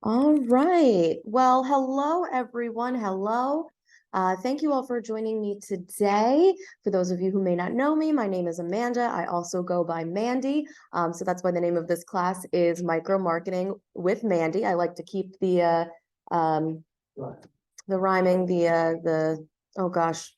All right. Well, hello, everyone. Hello. Thank you all for joining me today. For those of you who may not know me, my name is Amanda. I also go by Mandy. So that's why the name of this class is Micro Marketing with Mandy. I like to keep the rhyming, oh gosh,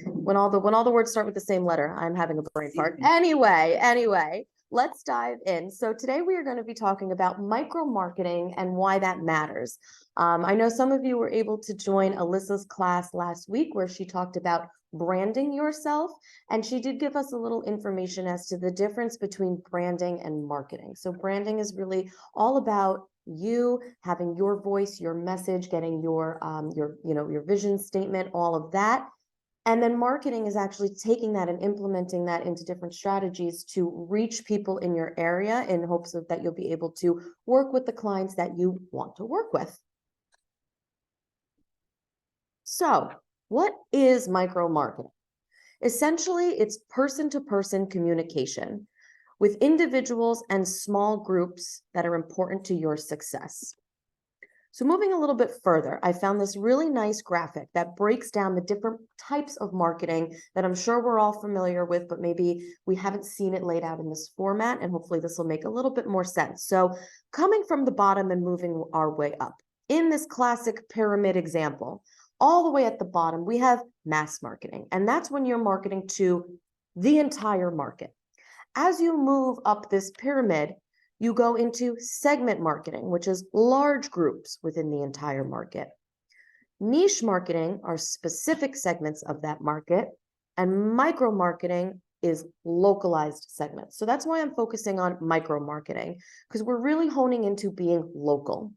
when all the words start with the same letter, I'm having a brain fart. Anyway, let's dive in. So today we are going to be talking about micro marketing and why that matters. I know some of you were able to join Alyssa's class last week where she talked about branding yourself, and she did give us a little information as to the difference between branding and marketing. So branding is really all about you having your voice, your message, getting your vision statement, all of that. And then marketing is actually taking that and implementing that into different strategies to reach people in your area in hopes of that you'll be able to work with the clients that you want to work with. So, what is micro marketing? Essentially, it's person-to-person communication with individuals and small groups that are important to your success. So moving a little bit further, I found this really nice graphic that breaks down the different types of marketing that I'm sure we're all familiar with, but maybe we haven't seen it laid out in this format, and hopefully this will make a little bit more sense. So coming from the bottom and moving our way up, in this classic pyramid example, all the way at the bottom, we have mass marketing, and that's when you're marketing to the entire market. As you move up this pyramid, you go into segment marketing, which is large groups within the entire market. Niche marketing are specific segments of that market, and micro marketing is localized segments. So that's why I'm focusing on micro marketing, because we're really honing into being local.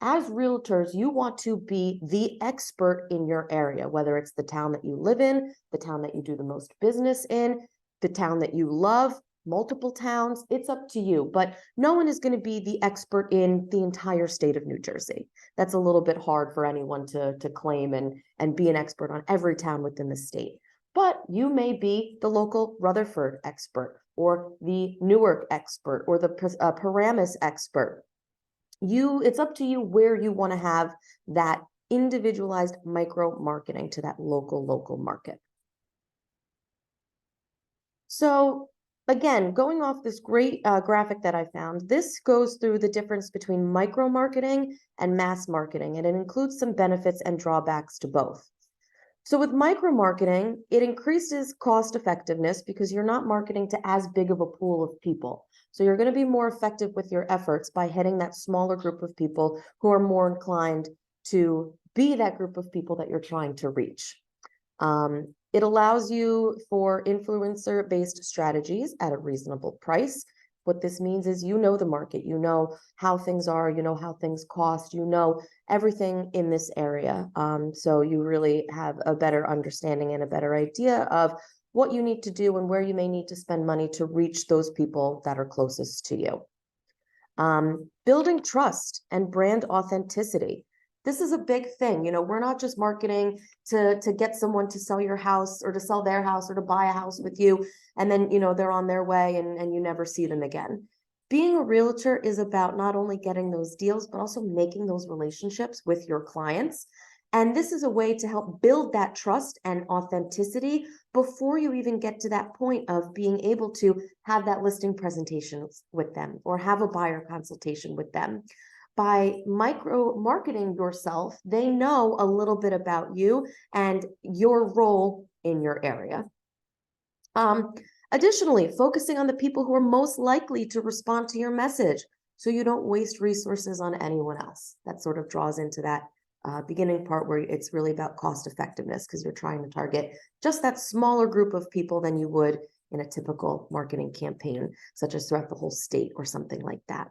As realtors, you want to be the expert in your area, whether it's the town that you live in, the town that you do the most business in, the town that you love, multiple towns, it's up to you. But no one is going to be the expert in the entire state of New Jersey. That's a little bit hard for anyone to claim and be an expert on every town within the state. But you may be the local Rutherford expert or the Newark expert or the Paramus expert. It's up to you where you want to have that individualized micro marketing to that local market. So again, going off this great graphic that I found, this goes through the difference between micro marketing and mass marketing, and it includes some benefits and drawbacks to both. So with micro marketing, it increases cost effectiveness because you're not marketing to as big of a pool of people. So you're going to be more effective with your efforts by hitting that smaller group of people who are more inclined to be that group of people that you're trying to reach. It allows you for influencer-based strategies at a reasonable price. What this means is you know the market, you know how things are, you know how things cost, you know everything in this area. So you really have a better understanding and a better idea of what you need to do and where you may need to spend money to reach those people that are closest to you. Building trust and brand authenticity. This is a big thing. We're not just marketing to get someone to sell your house or to sell their house or to buy a house with you, and then, they're on their way and you never see them again. Being a realtor is about not only getting those deals, but also making those relationships with your clients. And this is a way to help build that trust and authenticity before you even get to that point of being able to have that listing presentation with them or have a buyer consultation with them. By micro marketing yourself, they know a little bit about you and your role in your area. Additionally, focusing on the people who are most likely to respond to your message so you don't waste resources on anyone else. That sort of draws into that beginning part where it's really about cost effectiveness because you're trying to target just that smaller group of people than you would in a typical marketing campaign, such as throughout the whole state or something like that.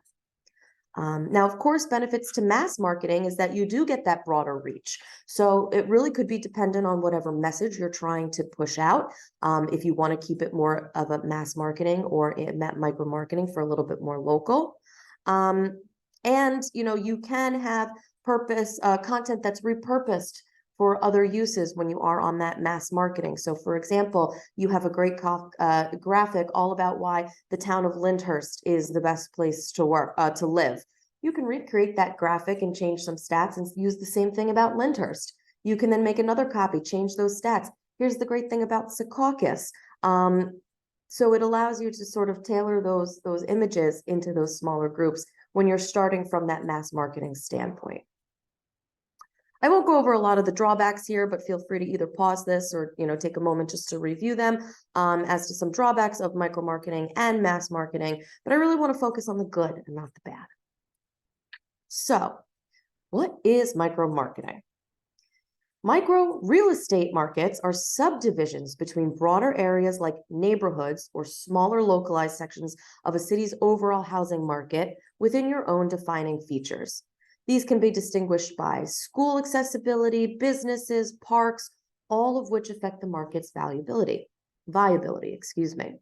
Now, of course, benefits to mass marketing is that you do get that broader reach. So it really could be dependent on whatever message you're trying to push out. If you want to keep it more of a mass marketing or micro marketing for a little bit more local. And, you can have content that's repurposed for other uses when you are on that mass marketing. So for example, you have a great graphic all about why the town of Lyndhurst is the best place to live. You can recreate that graphic and change some stats and use the same thing about Lyndhurst. You can then make another copy, change those stats. Here's the great thing about Secaucus. So it allows you to sort of tailor those images into those smaller groups when you're starting from that mass marketing standpoint. I won't go over a lot of the drawbacks here, but feel free to either pause this or take a moment just to review them as to some drawbacks of micro-marketing and mass marketing. But I really want to focus on the good and not the bad. So, what is micro-marketing? Micro real estate markets are subdivisions between broader areas like neighborhoods or smaller localized sections of a city's overall housing market within your own defining features. These can be distinguished by school accessibility, businesses, parks, all of which affect the market's viability, excuse me.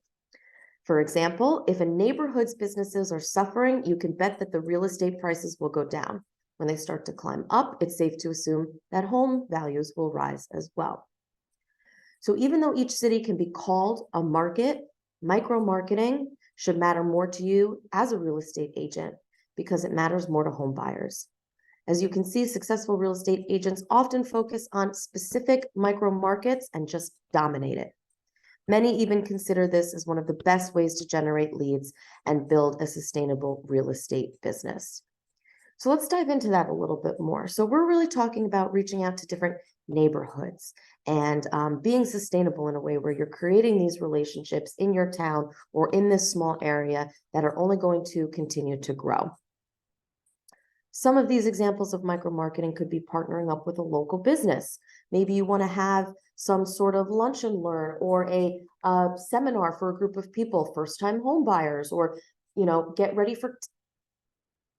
For example, if a neighborhood's businesses are suffering, you can bet that the real estate prices will go down. When they start to climb up, it's safe to assume that home values will rise as well. So even though each city can be called a market, micro-marketing should matter more to you as a real estate agent because it matters more to home buyers. As you can see, successful real estate agents often focus on specific micro markets and just dominate it. Many even consider this as one of the best ways to generate leads and build a sustainable real estate business. So let's dive into that a little bit more. So we're really talking about reaching out to different neighborhoods and being sustainable in a way where you're creating these relationships in your town or in this small area that are only going to continue to grow. Some of these examples of micro-marketing could be partnering up with a local business. Maybe you want to have some sort of lunch and learn or a seminar for a group of people, first-time home buyers, or get ready for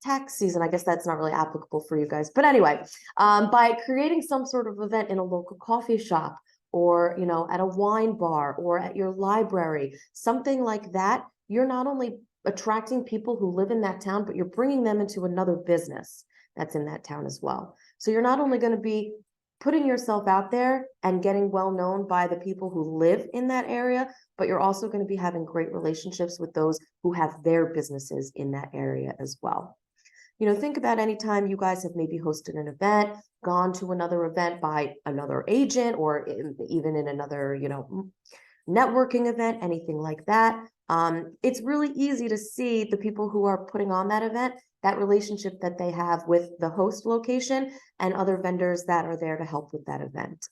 tax season. I guess that's not really applicable for you guys. But anyway, by creating some sort of event in a local coffee shop or, at a wine bar or at your library, something like that, you're not only attracting people who live in that town, but you're bringing them into another business that's in that town as well. So you're not only going to be putting yourself out there and getting well known by the people who live in that area, but you're also going to be having great relationships with those who have their businesses in that area as well. Think about any time you guys have maybe hosted an event, gone to another event by another agent, or even in another, networking event, anything like that. It's really easy to see the people who are putting on that event, that relationship that they have with the host location and other vendors that are there to help with that event.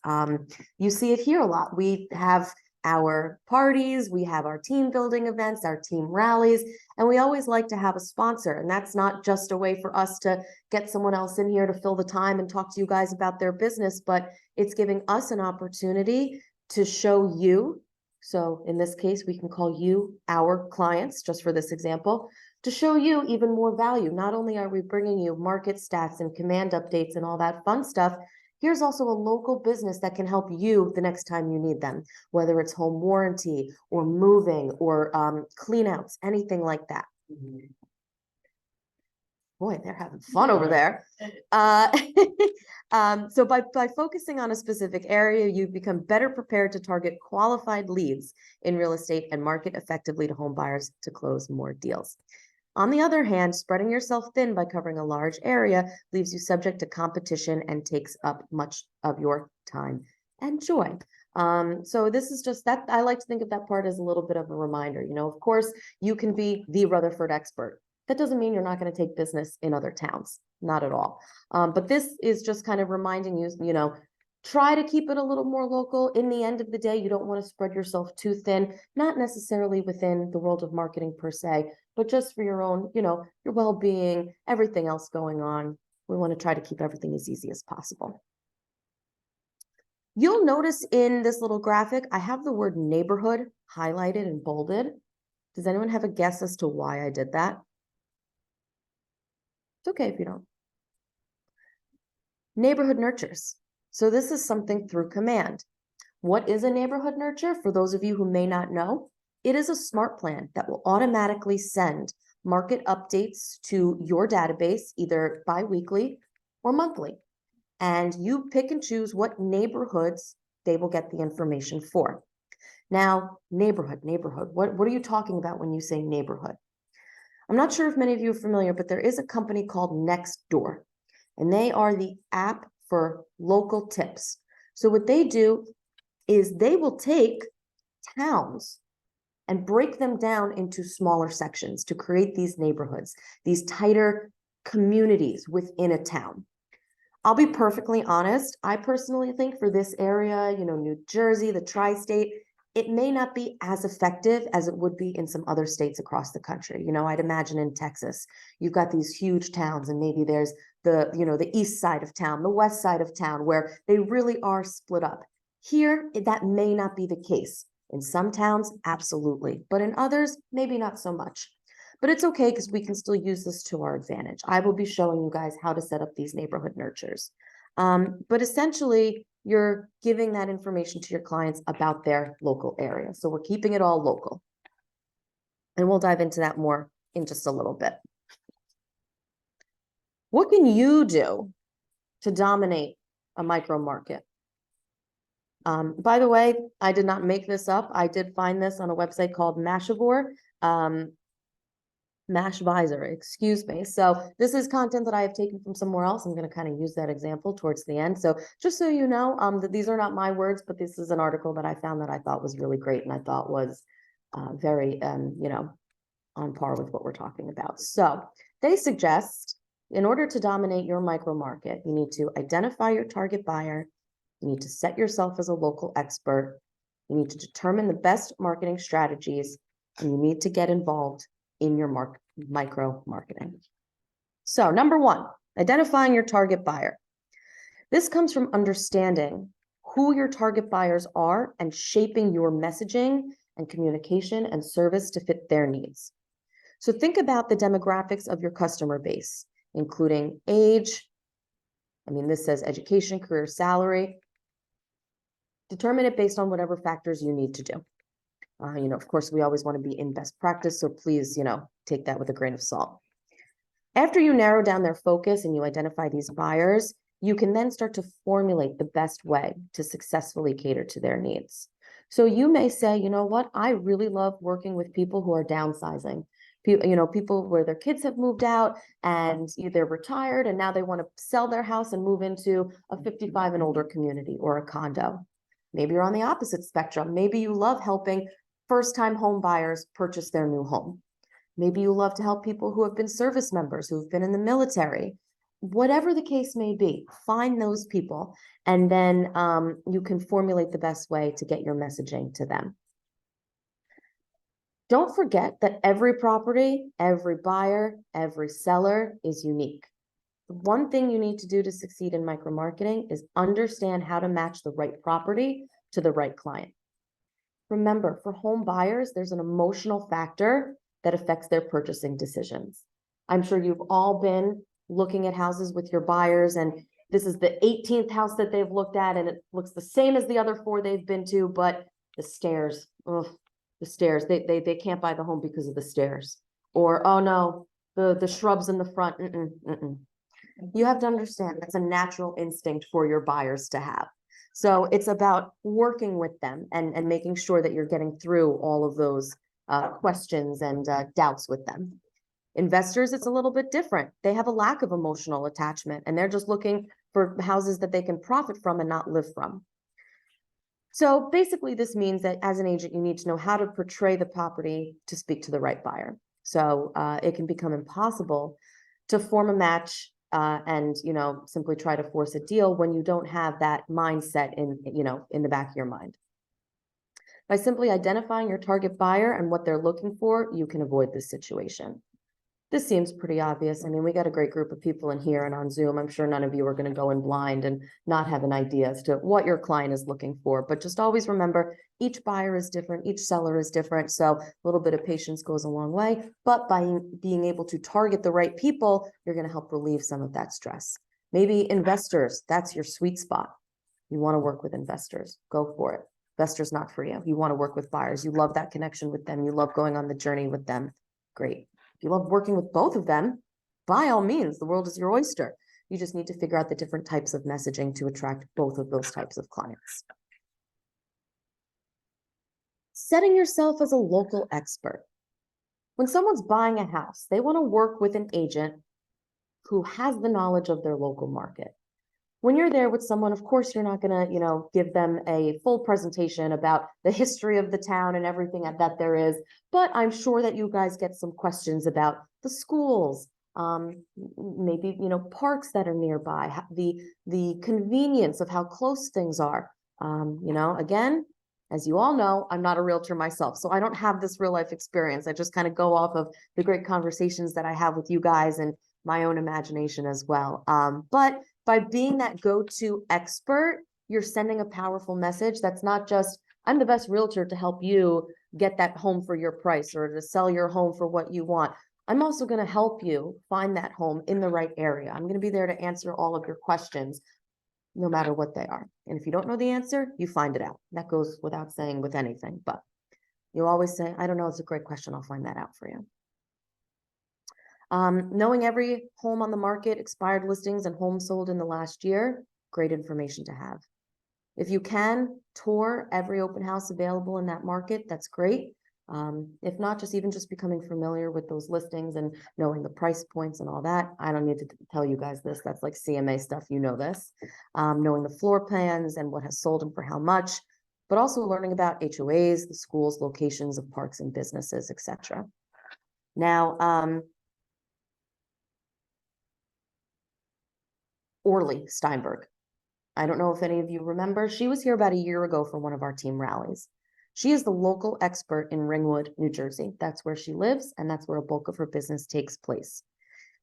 You see it here a lot. We have our parties, we have our team building events, our team rallies, and we always like to have a sponsor. And that's not just a way for us to get someone else in here to fill the time and talk to you guys about their business, but it's giving us an opportunity to show you. So in this case, we can call you our clients, just for this example, to show you even more value. Not only are we bringing you market stats and command updates and all that fun stuff, here's also a local business that can help you the next time you need them, whether it's home warranty or moving or cleanouts, anything like that. Boy, they're having fun over there. So by focusing on a specific area, you become better prepared to target qualified leads in real estate and market effectively to home buyers to close more deals. On the other hand, spreading yourself thin by covering a large area leaves you subject to competition and takes up much of your time and joy. So this is just that. I like to think of that part as a little bit of a reminder. Of course, you can be the Rutherford expert. That doesn't mean you're not going to take business in other towns, not at all. But this is just kind of reminding you, try to keep it a little more local. In the end of the day, you don't want to spread yourself too thin, not necessarily within the world of marketing per se, but just for your own, your well-being, everything else going on. We want to try to keep everything as easy as possible. You'll notice in this little graphic, I have the word neighborhood highlighted and bolded. Does anyone have a guess as to why I did that? It's okay if you don't. Neighborhood nurtures. So this is something through command. What is a neighborhood nurture? For those of you who may not know, it is a smart plan that will automatically send market updates to your database, either bi-weekly or monthly. And you pick and choose what neighborhoods they will get the information for. Now, neighborhood, what are you talking about when you say neighborhood? I'm not sure if many of you are familiar, but there is a company called Nextdoor, and they are the app for local tips. So what they do is they will take towns and break them down into smaller sections to create these neighborhoods, these tighter communities within a town. I'll be perfectly honest. I personally think for this area, New Jersey, the tri-state, it may not be as effective as it would be in some other states across the country. I'd imagine in Texas, you've got these huge towns, and maybe there's the east side of town, the west side of town, where they really are split up. Here, that may not be the case. In some towns, absolutely, but in others, maybe not so much. But it's okay because we can still use this to our advantage. I will be showing you guys how to set up these neighborhood nurtures. But essentially, you're giving that information to your clients about their local area. So we're keeping it all local. And we'll dive into that more in just a little bit. What can you do to dominate a micro market? By the way, I did not make this up. I did find this on a website called Mashvisor, Mashvisor, excuse me. So this is content that I have taken from somewhere else. I'm going to kind of use that example towards the end. So just so you know, that these are not my words, but this is an article that I found that I thought was really great and I thought was very, on par with what we're talking about. So they suggest, in order to dominate your micro market, you need to identify your target buyer. You need to set yourself as a local expert. You need to determine the best marketing strategies, and you need to get involved in your micro marketing. So number one, identifying your target buyer. This comes from understanding who your target buyers are and shaping your messaging and communication and service to fit their needs. So think about the demographics of your customer base, including age. This says education, career, salary. Determine it based on whatever factors you need to do. Of course, we always want to be in best practice, so please, take that with a grain of salt. After you narrow down their focus and you identify these buyers, you can then start to formulate the best way to successfully cater to their needs. So you may say, you know what, I really love working with people who are downsizing. People where their kids have moved out and they're retired and now they want to sell their house and move into a 55 and older community or a condo. Maybe you're on the opposite spectrum. Maybe you love helping first-time home buyers purchase their new home. Maybe you love to help people who have been service members, who've been in the military. Whatever the case may be, find those people, and then you can formulate the best way to get your messaging to them. Don't forget that every property, every buyer, every seller is unique. The one thing you need to do to succeed in micro-marketing is understand how to match the right property to the right client. Remember, for home buyers, there's an emotional factor that affects their purchasing decisions. I'm sure you've all been looking at houses with your buyers, and this is the 18th house that they've looked at, and it looks the same as the other 4 they've been to, but the stairs, the stairs, they can't buy the home because of the stairs. Or, oh no, the shrubs in the front, You have to understand that's a natural instinct for your buyers to have. So it's about working with them and making sure that you're getting through all of those questions and doubts with them. Investors, it's a little bit different. They have a lack of emotional attachment and they're just looking for houses that they can profit from and not live from. So basically this means that as an agent, you need to know how to portray the property to speak to the right buyer. So it can become impossible to form a match and simply try to force a deal when you don't have that mindset in the back of your mind. By simply identifying your target buyer and what they're looking for, you can avoid this situation. This seems pretty obvious. We got a great group of people in here and on Zoom. I'm sure none of you are going to go in blind and not have an idea as to what your client is looking for. But just always remember, each buyer is different, each seller is different. So a little bit of patience goes a long way. But by being able to target the right people, you're going to help relieve some of that stress. Maybe investors, that's your sweet spot. You want to work with investors, go for it. Investors not for you. You want to work with buyers. You love that connection with them. You love going on the journey with them. Great. If you love working with both of them, by all means, the world is your oyster. You just need to figure out the different types of messaging to attract both of those types of clients. Setting yourself as a local expert. When someone's buying a house, they want to work with an agent who has the knowledge of their local market. When you're there with someone, of course, you're not going to, give them a full presentation about the history of the town and everything that there is. But I'm sure that you guys get some questions about the schools, maybe, parks that are nearby, the convenience of how close things are. Again, as you all know, I'm not a realtor myself, so I don't have this real life experience. I just kind of go off of the great conversations that I have with you guys and my own imagination as well. But by being that go-to expert, you're sending a powerful message that's not just, I'm the best realtor to help you get that home for your price or to sell your home for what you want. I'm also going to help you find that home in the right area. I'm going to be there to answer all of your questions, no matter what they are. And if you don't know the answer, you find it out. That goes without saying with anything, but you always say, I don't know, it's a great question. I'll find that out for you. Knowing every home on the market, expired listings, and homes sold in the last year, great information to have. If you can tour every open house available in that market, that's great. If not, just becoming familiar with those listings and knowing the price points and all that. I don't need to tell you guys this. That's like CMA stuff. You know this. Knowing the floor plans and what has sold and for how much, but also learning about HOAs, the schools, locations of parks and businesses, etc. Now, Orly Steinberg. I don't know if any of you remember. She was here about a year ago for one of our team rallies. She is the local expert in Ringwood, New Jersey. That's where she lives, and that's where a bulk of her business takes place.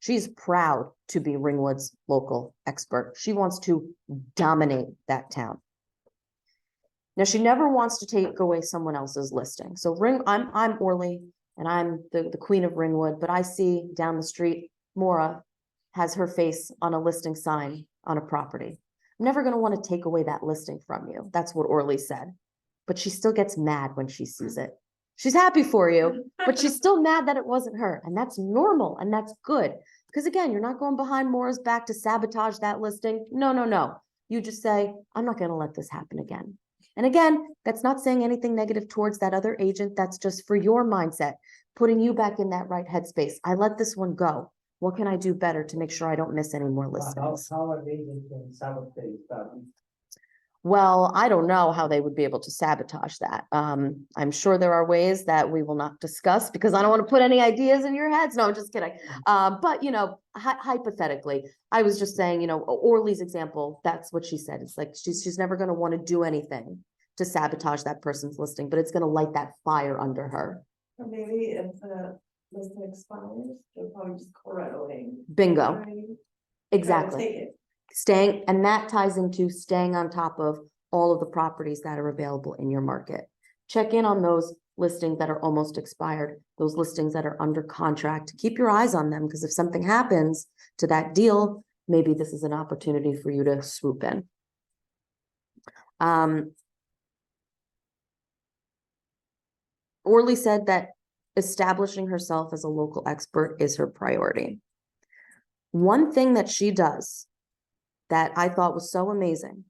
She's proud to be Ringwood's local expert. She wants to dominate that town. Now, she never wants to take away someone else's listing. So I'm Orly, and I'm the queen of Ringwood, but I see down the street, Maura has her face on a listing sign on a property. I'm never going to want to take away that listing from you. That's what Orly said. But she still gets mad when she sees it. She's happy for you, but she's still mad that it wasn't her. And that's normal and that's good. Because again, you're not going behind Maura's back to sabotage that listing. No. You just say, I'm not going to let this happen again. And again, that's not saying anything negative towards that other agent. That's just for your mindset, putting you back in that right headspace. I let this one go. What can I do better to make sure I don't miss any more listings? How are they can sabotage that? Well, I don't know how they would be able to sabotage that. I'm sure there are ways that we will not discuss because I don't want to put any ideas in your heads. No, I'm just kidding. But hypothetically, I was just saying, Orly's example, that's what she said. It's like she's never going to want to do anything to sabotage that person's listing, but it's going to light that fire under her. Or maybe if the listing expires, they'll probably just go right away. Bingo. Right? Exactly. Take it. Staying, and that ties into staying on top of all of the properties that are available in your market. Check in on those listings that are almost expired, those listings that are under contract. Keep your eyes on them because if something happens to that deal, maybe this is an opportunity for you to swoop in. Orly said that establishing herself as a local expert is her priority. One thing that she does that I thought was so amazing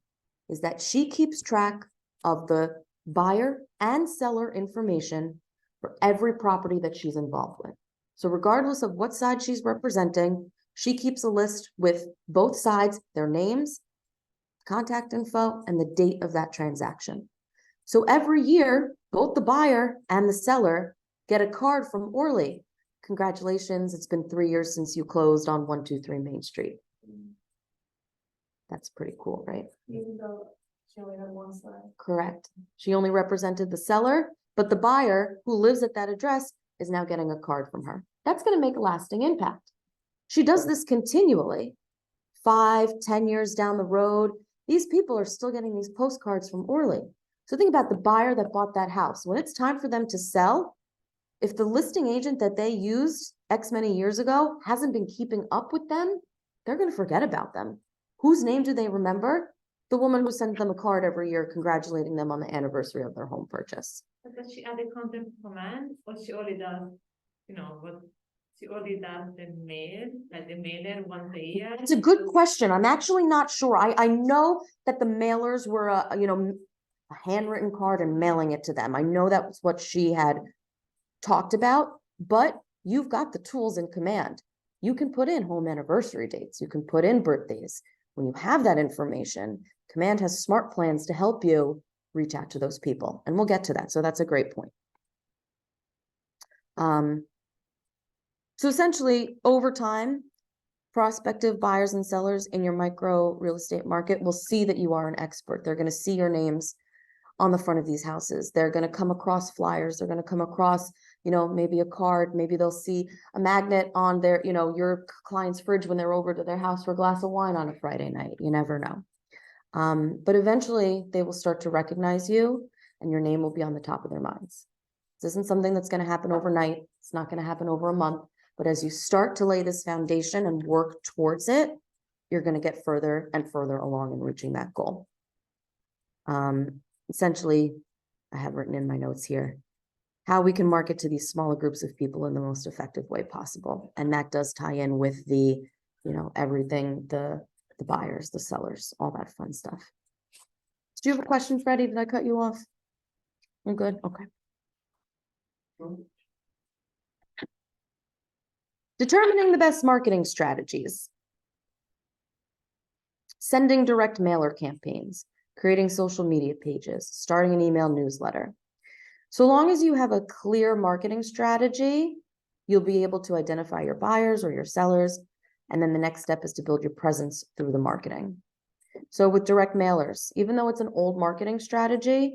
is that she keeps track of the buyer and seller information for every property that she's involved with. So regardless of what side she's representing, she keeps a list with both sides, their names, contact info, and the date of that transaction. So every year, both the buyer and the seller get a card from Orly. Congratulations, it's been 3 years since you closed on 123 Main Street. That's pretty cool, right? Even though she only had one side. Correct. She only represented the seller, but the buyer who lives at that address is now getting a card from her. That's going to make a lasting impact. She does this continually. 5-10 years down the road, these people are still getting these postcards from Orly. So think about the buyer that bought that house. When it's time for them to sell, if the listing agent that they used X many years ago hasn't been keeping up with them, they're going to forget about them. Whose name do they remember? The woman who sent them a card every year congratulating them on the anniversary of their home purchase. But does she add a content command, or she only does, what she only does the mail, like the mailer once a year? It's a good question. I'm actually not sure. I know that the mailers were a handwritten card and mailing it to them. I know that was what she had talked about, but you've got the tools in command. You can put in home anniversary dates. You can put in birthdays. When you have that information, command has smart plans to help you reach out to those people. And we'll get to that. So that's a great point. So essentially, over time, prospective buyers and sellers in your micro real estate market will see that you are an expert. They're going to see your names on the front of these houses. They're going to come across flyers. They're going to come across, maybe a card. Maybe they'll see a magnet on their, your client's fridge when they're over to their house for a glass of wine on a Friday night. You never know. But eventually they will start to recognize you and your name will be on the top of their minds. This isn't something that's going to happen overnight. It's not going to happen over a month. But as you start to lay this foundation and work towards it, you're going to get further and further along in reaching that goal. Essentially, I have written in my notes here, how we can market to these smaller groups of people in the most effective way possible. And that does tie in with the, everything, the buyers, the sellers, all that fun stuff. Do you have a question, Freddie? Did I cut you off? You're good? Okay. Determining the best marketing strategies. Sending direct mailer campaigns, creating social media pages, starting an email newsletter. So long as you have a clear marketing strategy, you'll be able to identify your buyers or your sellers. And then the next step is to build your presence through the marketing. So with direct mailers, even though it's an old marketing strategy,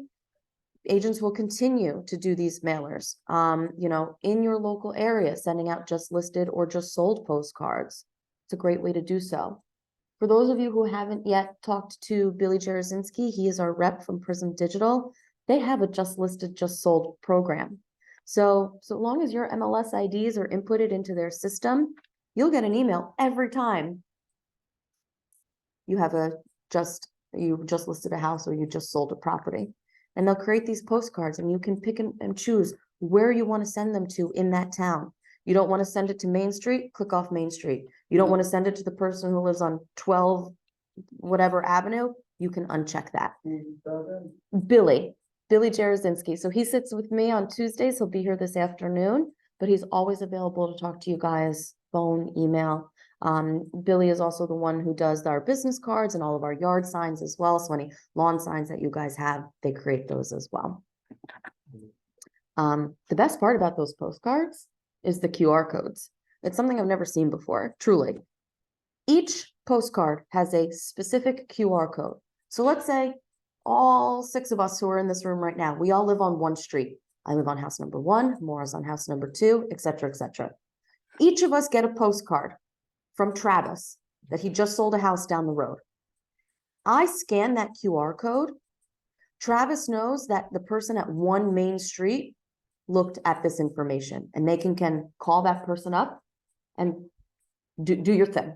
agents will continue to do these mailers, in your local area, sending out just listed or just sold postcards. It's a great way to do so. For those of you who haven't yet talked to Billy Jarosinski, he is our rep from Prism Digital. They have a just listed, just sold program. So long as your MLS IDs are inputted into their system, you'll get an email every time you just listed a house or you just sold a property. And they'll create these postcards and you can pick and choose where you want to send them to in that town. You don't want to send it to Main Street, click off Main Street. You don't want to send it to the person who lives on 12 whatever avenue, you can uncheck that. Billy Jarosinski. So he sits with me on Tuesdays. He'll be here this afternoon, but he's always available to talk to you guys, phone, email. Billy is also the one who does our business cards and all of our yard signs as well. So any lawn signs that you guys have, they create those as well. The best part about those postcards is the QR codes. It's something I've never seen before, truly. Each postcard has a specific QR code. So let's say all 6 of us who are in this room right now, we all live on one street. I live on house number 1, Maura's on house number 2, et cetera, et cetera. Each of us get a postcard from Travis that he just sold a house down the road. I scan that QR code. Travis knows that the person at 1 Main Street looked at this information and they can call that person up and do your thing.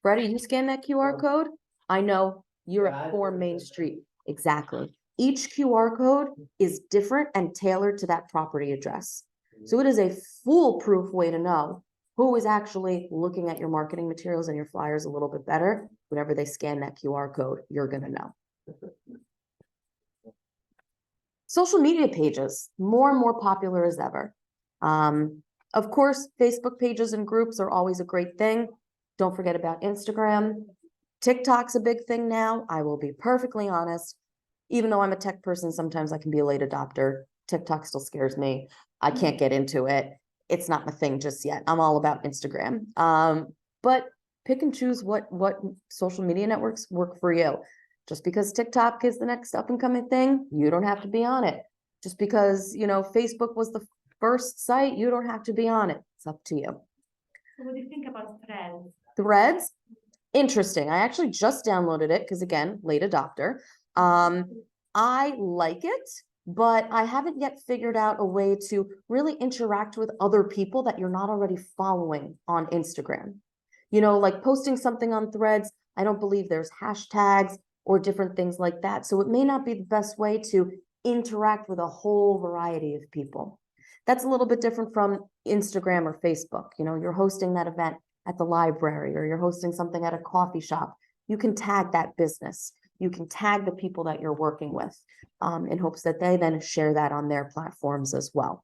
Freddie, you scan that QR code? I know you're at 4 Main Street. Exactly. Each QR code is different and tailored to that property address. So it is a foolproof way to know who is actually looking at your marketing materials and your flyers a little bit better. Whenever they scan that QR code, you're going to know. Social media pages, more and more popular as ever. Of course, Facebook pages and groups are always a great thing. Don't forget about Instagram. TikTok's a big thing now. I will be perfectly honest. Even though I'm a tech person, sometimes I can be a late adopter. TikTok still scares me. I can't get into it. It's not my thing just yet. I'm all about Instagram. But pick and choose what social media networks work for you. Just because TikTok is the next up and coming thing, you don't have to be on it. Just because, Facebook was the first site, you don't have to be on it. It's up to you. So what do you think about Threads? Threads? Interesting. I actually just downloaded it because, again, late adopter. I like it, but I haven't yet figured out a way to really interact with other people that you're not already following on Instagram. Like posting something on Threads, I don't believe there's hashtags or different things like that. So it may not be the best way to interact with a whole variety of people. That's a little bit different from Instagram or Facebook. You're hosting that event at the library or you're hosting something at a coffee shop. You can tag that business. You can tag the people that you're working with in hopes that they then share that on their platforms as well.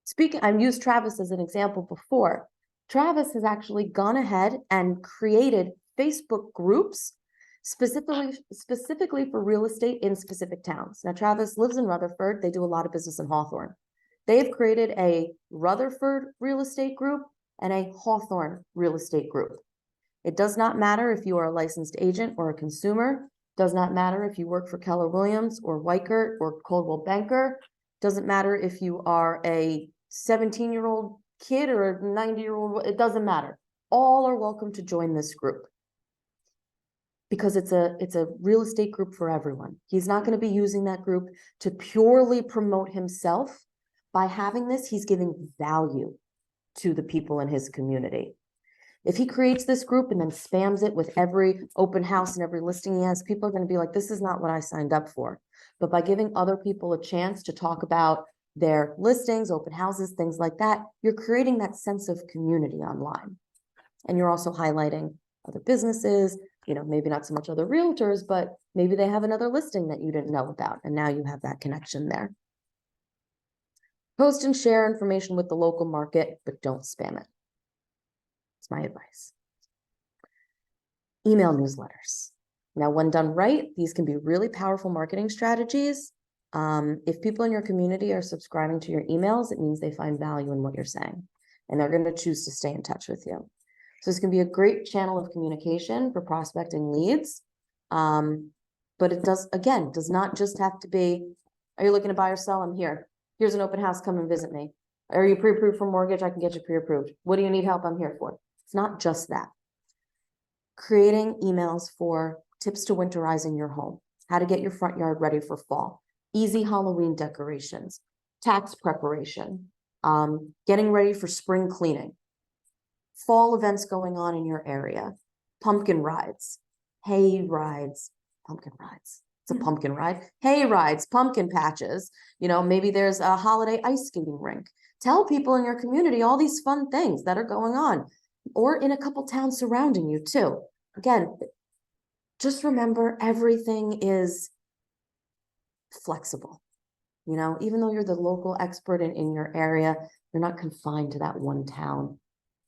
Speaking, I've used Travis as an example before. Travis has actually gone ahead and created Facebook groups specifically for real estate in specific towns. Now, Travis lives in Rutherford. They do a lot of business in Hawthorne. They've created a Rutherford real estate group and a Hawthorne real estate group. It does not matter if you are a licensed agent or a consumer. Does not matter if you work for Keller Williams or Weichert or Coldwell Banker. Doesn't matter if you are a 17-year-old kid or a 90-year-old, it doesn't matter. All are welcome to join this group because it's a real estate group for everyone. He's not going to be using that group to purely promote himself. By having this, he's giving value to the people in his community. If he creates this group and then spams it with every open house and every listing he has, people are going to be like, this is not what I signed up for. But by giving other people a chance to talk about their listings, open houses, things like that, you're creating that sense of community online. And you're also highlighting other businesses, maybe not so much other realtors, but maybe they have another listing that you didn't know about. And now you have that connection there. Post and share information with the local market, but don't spam it. It's my advice. Email newsletters. Now, when done right, these can be really powerful marketing strategies. If people in your community are subscribing to your emails, it means they find value in what you're saying, and they're going to choose to stay in touch with you. So this can be a great channel of communication for prospecting leads. But it does not just have to be, are you looking to buy or sell? I'm here. Here's an open house, come and visit me. Are you pre-approved for mortgage? I can get you pre-approved. What do you need help? I'm here for. It's not just that. Creating emails for tips to winterizing your home, how to get your front yard ready for fall, easy Halloween decorations, tax preparation, getting ready for spring cleaning, fall events going on in your area, pumpkin rides, hay rides, pumpkin rides. It's a pumpkin ride, hay rides, pumpkin patches. Maybe there's a holiday ice skating rink. Tell people in your community all these fun things that are going on, or in a couple towns surrounding you too. Again, just remember everything is flexible. Even though you're the local expert in your area, you're not confined to that one town,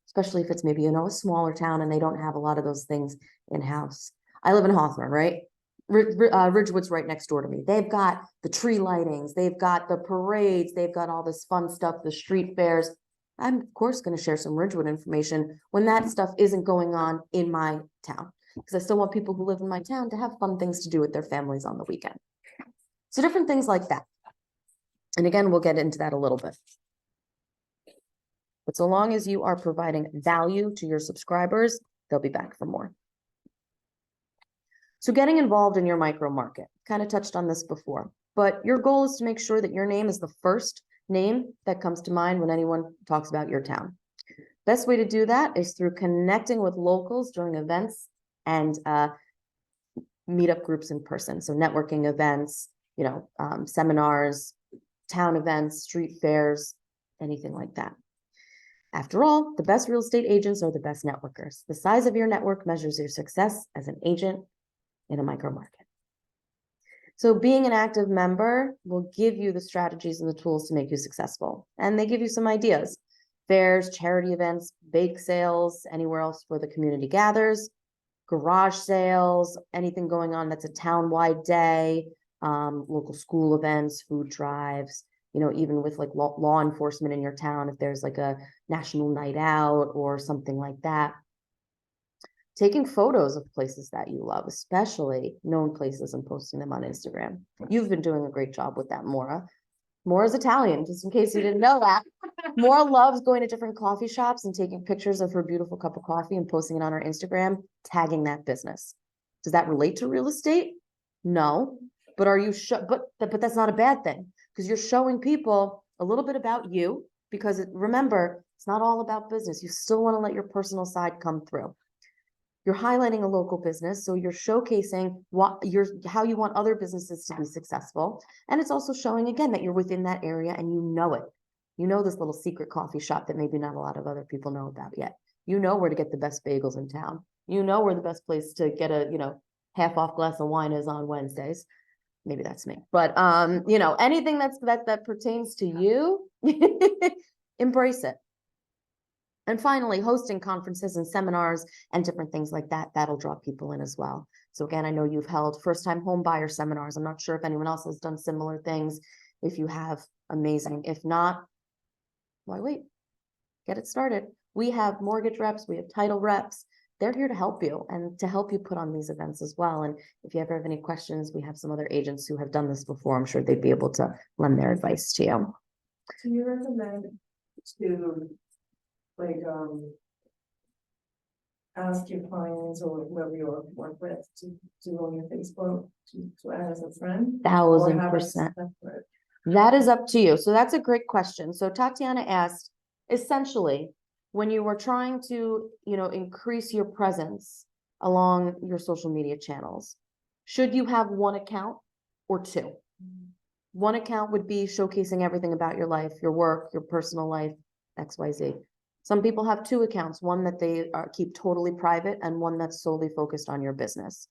especially if it's maybe, a smaller town and they don't have a lot of those things in-house. I live in Hawthorne, right? Ridgewood's right next door to me. They've got the tree lightings, they've got the parades, they've got all this fun stuff, the street fairs. I'm of course going to share some Ridgewood information when that stuff isn't going on in my town, because I still want people who live in my town to have fun things to do with their families on the weekend. So different things like that. And again, we'll get into that a little bit. But so long as you are providing value to your subscribers, they'll be back for more. So getting involved in your micro market, kind of touched on this before, but your goal is to make sure that your name is the first name that comes to mind when anyone talks about your town. Best way to do that is through connecting with locals during events and meetup groups in person. So networking events, seminars, town events, street fairs, anything like that. After all, the best real estate agents are the best networkers. The size of your network measures your success as an agent in a micro market. So being an active member will give you the strategies and the tools to make you successful. And they give you some ideas: fairs, charity events, bake sales, anywhere else where the community gathers, garage sales, anything going on that's a town-wide day, local school events, food drives, even with like law enforcement in your town, if there's like a national night out or something like that. Taking photos of places that you love, especially known places, and posting them on Instagram. You've been doing a great job with that, Maura. Maura's Italian, just in case you didn't know that. Maura loves going to different coffee shops and taking pictures of her beautiful cup of coffee and posting it on her Instagram, tagging that business. Does that relate to real estate? No, but are you but that's not a bad thing, because you're showing people a little bit about you, because remember, it's not all about business. You still want to let your personal side come through. You're highlighting a local business, so you're showcasing how you want other businesses to be successful. And it's also showing, again, that you're within that area and you know it. You know this little secret coffee shop that maybe not a lot of other people know about yet. You know where to get the best bagels in town. You know where the best place to get a, half off glass of wine is on Wednesdays. maybe that's me, but, you know, anything that pertains to you, embrace it. And finally, hosting conferences and seminars and different things like that, that'll draw people in as well. So again, I know you've held first-time home buyer seminars. I'm not sure if anyone else has done similar things. If you have, amazing. If not, why wait? Get it started. We have mortgage reps, we have title reps. They're here to help you and to help you put on these events as well. And if you ever have any questions, we have some other agents who have done this before. I'm sure they'd be able to lend their advice to you. Do you recommend to, like, ask your clients or whoever you work with to do on your Facebook, to add as a friend? Or have a 1000%. separate- That is up to you. So that's a great question. So Tatiana asked, essentially, when you were trying to, you know, increase your presence along your social media channels, should you have one account or two? One account would be showcasing everything about your life, your work, your personal life, XYZ. Some people have two accounts, one that they keep totally private and one that's solely focused on your business.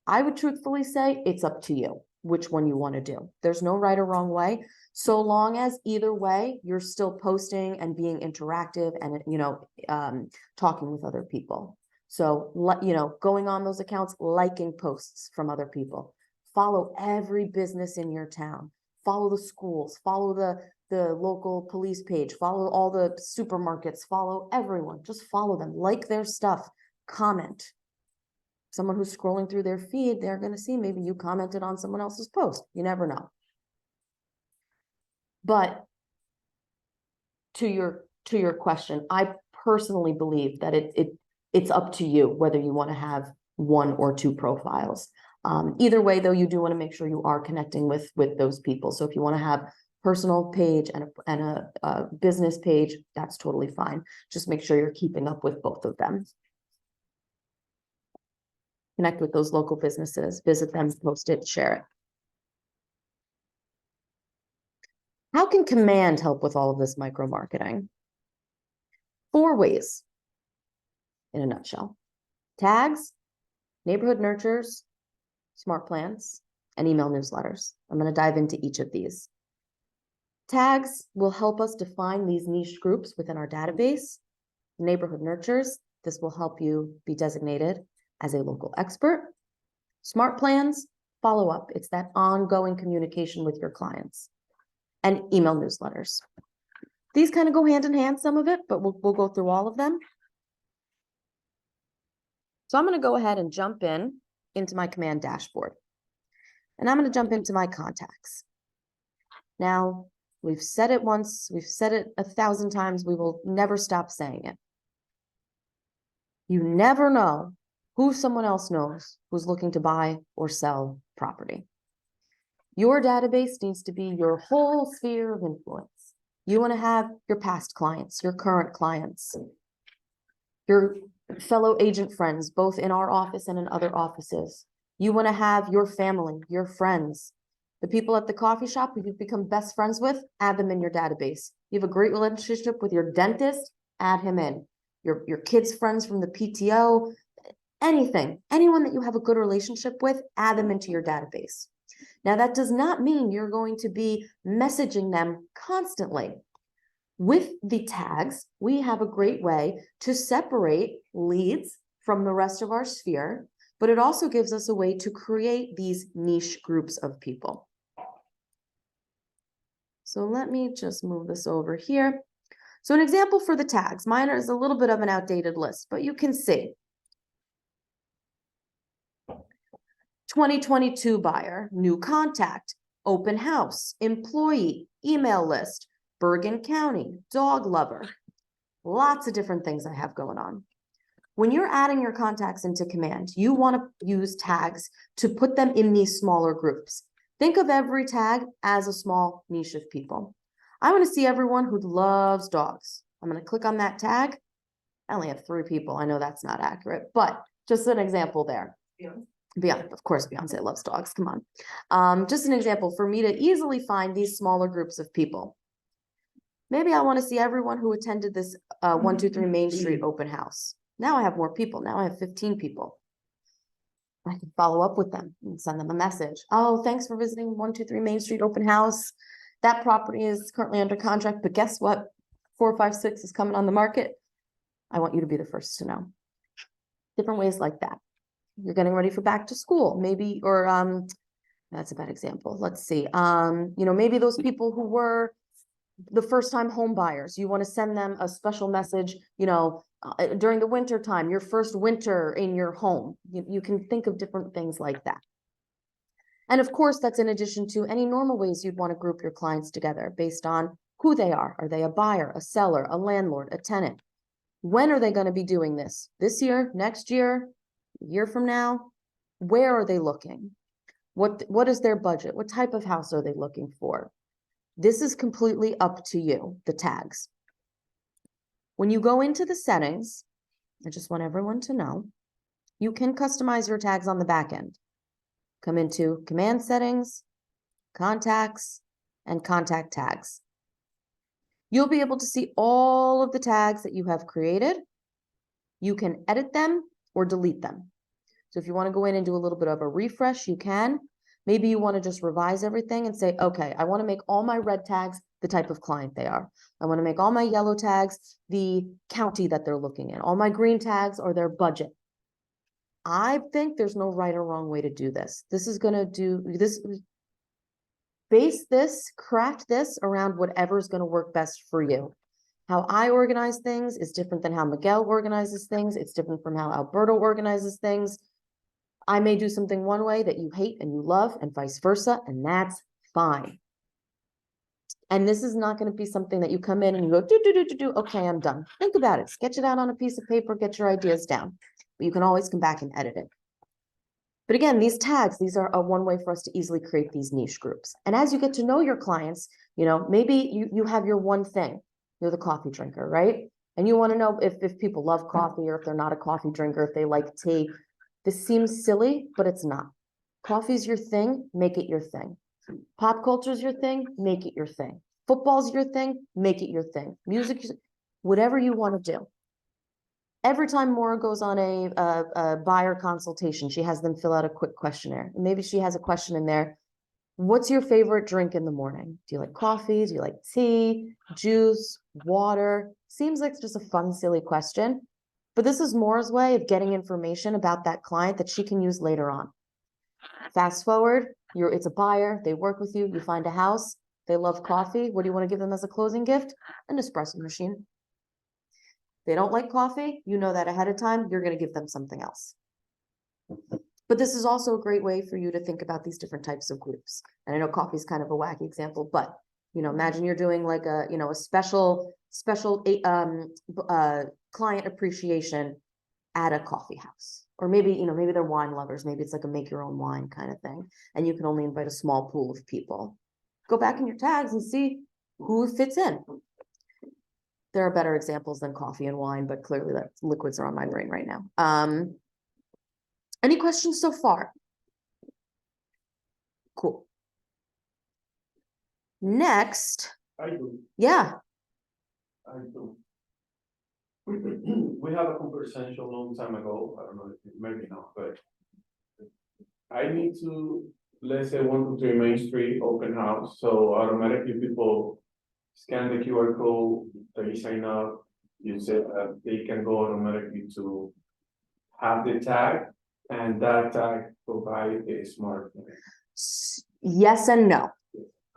I would truthfully say it's up to you which one you want to do. There's no right or wrong way, so long as either way you're still posting and being interactive and, you know, talking with other people. So, you know, going on those accounts, liking posts from other people, follow every business in your town, follow the schools, follow the local police page, follow all the supermarkets, follow everyone, just follow them, like their stuff, comment. Someone who's scrolling through their feed, they're going to see maybe you commented on someone else's post. You never know. But to your question, I personally believe that it's up to you whether you want to have one or two profiles. Either way, though, you do want to make sure you are connecting with those people. So if you want to have personal page and a business page, that's totally fine. Just make sure you're keeping up with both of them. Connect with those local businesses, visit them, post it, share it. How can Command help with all of this micro marketing? 4 ways in a nutshell: tags, neighborhood nurtures, smart plans, and email newsletters. I'm going to dive into each of these. Tags will help us define these niche groups within our database. Neighborhood nurtures, this will help you be designated as a local expert. Smart plans, follow up. It's that ongoing communication with your clients. And email newsletters. These kind of go hand in hand, some of it, but we'll go through all of them. So I'm going to go ahead and jump into my Command dashboard. And I'm going to jump into my contacts. Now, we've said it once, we've said it 1,000 times, we will never stop saying it. You never know who someone else knows who's looking to buy or sell property. Your database needs to be your whole sphere of influence. You want to have your past clients, your current clients, your fellow agent friends, both in our office and in other offices. You want to have your family, your friends, the people at the coffee shop who you've become best friends with, add them in your database. You have a great relationship with your dentist, add him in. Your kids' friends from the PTO, anything, anyone that you have a good relationship with, add them into your database. Now, that does not mean you're going to be messaging them constantly. With the tags, we have a great way to separate leads from the rest of our sphere, but it also gives us a way to create these niche groups of people. So let me just move this over here. So an example for the tags, mine is a little bit of an outdated list, but you can see 2022 buyer, new contact, open house, employee, email list, Bergen County, dog lover, lots of different things I have going on. When you're adding your contacts into Command, you want to use tags to put them in these smaller groups. Think of every tag as a small niche of people. I want to see everyone who loves dogs. I'm going to click on that tag. I only have 3 people. I know that's not accurate, but just an example there. Beyonce, of course, Beyonce loves dogs. Come on. Just an example for me to easily find these smaller groups of people. Maybe I want to see everyone who attended this 123 Main Street open house. Now I have more people. Now I have 15 people. I can follow up with them and send them a message. Oh, thanks for visiting 123 Main Street Open House. That property is currently under contract, but guess what? 456 is coming on the market. I want you to be the first to know. Different ways like that. You're getting ready for back to school, maybe, or that's a bad example. Let's see. Maybe those people who were the first time home buyers, you want to send them a special message, during the winter time, your first winter in your home. You can think of different things like that. And of course, that's in addition to any normal ways you'd want to group your clients together based on who they are. Are they a buyer, a seller, a landlord, a tenant? When are they going to be doing this? This year, next year, a year from now? Where are they looking? What is their budget? What type of house are they looking for? This is completely up to you, the tags. When you go into the settings, I just want everyone to know, you can customize your tags on the back end. Come into command settings, contacts, and contact tags. You'll be able to see all of the tags that you have created. You can edit them or delete them. So if you want to go in and do a little bit of a refresh, you can. Maybe you want to just revise everything and say, okay, I want to make all my red tags the type of client they are. I want to make all my yellow tags the county that they're looking in. All my green tags are their budget. I think there's no right or wrong way to do this. This is going to do this. Craft this around whatever's going to work best for you. How I organize things is different than how Miguel organizes things. It's different from how Alberto organizes things. I may do something one way that you hate and you love, and vice versa, and that's fine. And this is not going to be something that you come in and you go, do. Okay, I'm done. Think about it. Sketch it out on a piece of paper, get your ideas down. But you can always come back and edit it. But again, these tags, these are a one way for us to easily create these niche groups. And as you get to know your clients, maybe you have your one thing. You're the coffee drinker, right? And you want to know if people love coffee or if they're not a coffee drinker, if they like tea. This seems silly, but it's not. Coffee's your thing, make it your thing. Pop culture's your thing, make it your thing. Football's your thing, make it your thing. Music, whatever you want to do. Every time Maura goes on a buyer consultation, she has them fill out a quick questionnaire. Maybe she has a question in there. What's your favorite drink in the morning? Do you like coffee? Do you like tea, juice, water? Seems like it's just a fun, silly question. But this is Maura's way of getting information about that client that she can use later on. Fast forward, it's a buyer, they work with you, you find a house, they love coffee. What do you want to give them as a closing gift? An espresso machine. They don't like coffee, you know that ahead of time, you're going to give them something else. But this is also a great way for you to think about these different types of groups. And I know coffee is kind of a wacky example, but imagine you're doing like a special client appreciation at a coffee house. Or maybe they're wine lovers. Maybe it's like a make your own wine kind of thing. And you can only invite a small pool of people. Go back in your tags and see who fits in. There are better examples than coffee and wine, but clearly that liquids are on my brain right now. Any questions so far? Cool. Next. I do. Yeah. I do. We have a conversation a long time ago. I don't know if it maybe not, but I need to, let's say 123 Main Street open house. So automatically people scan the QR code, they sign up, you said they can go automatically to have the tag, and that tag provide a smart. Yes and no.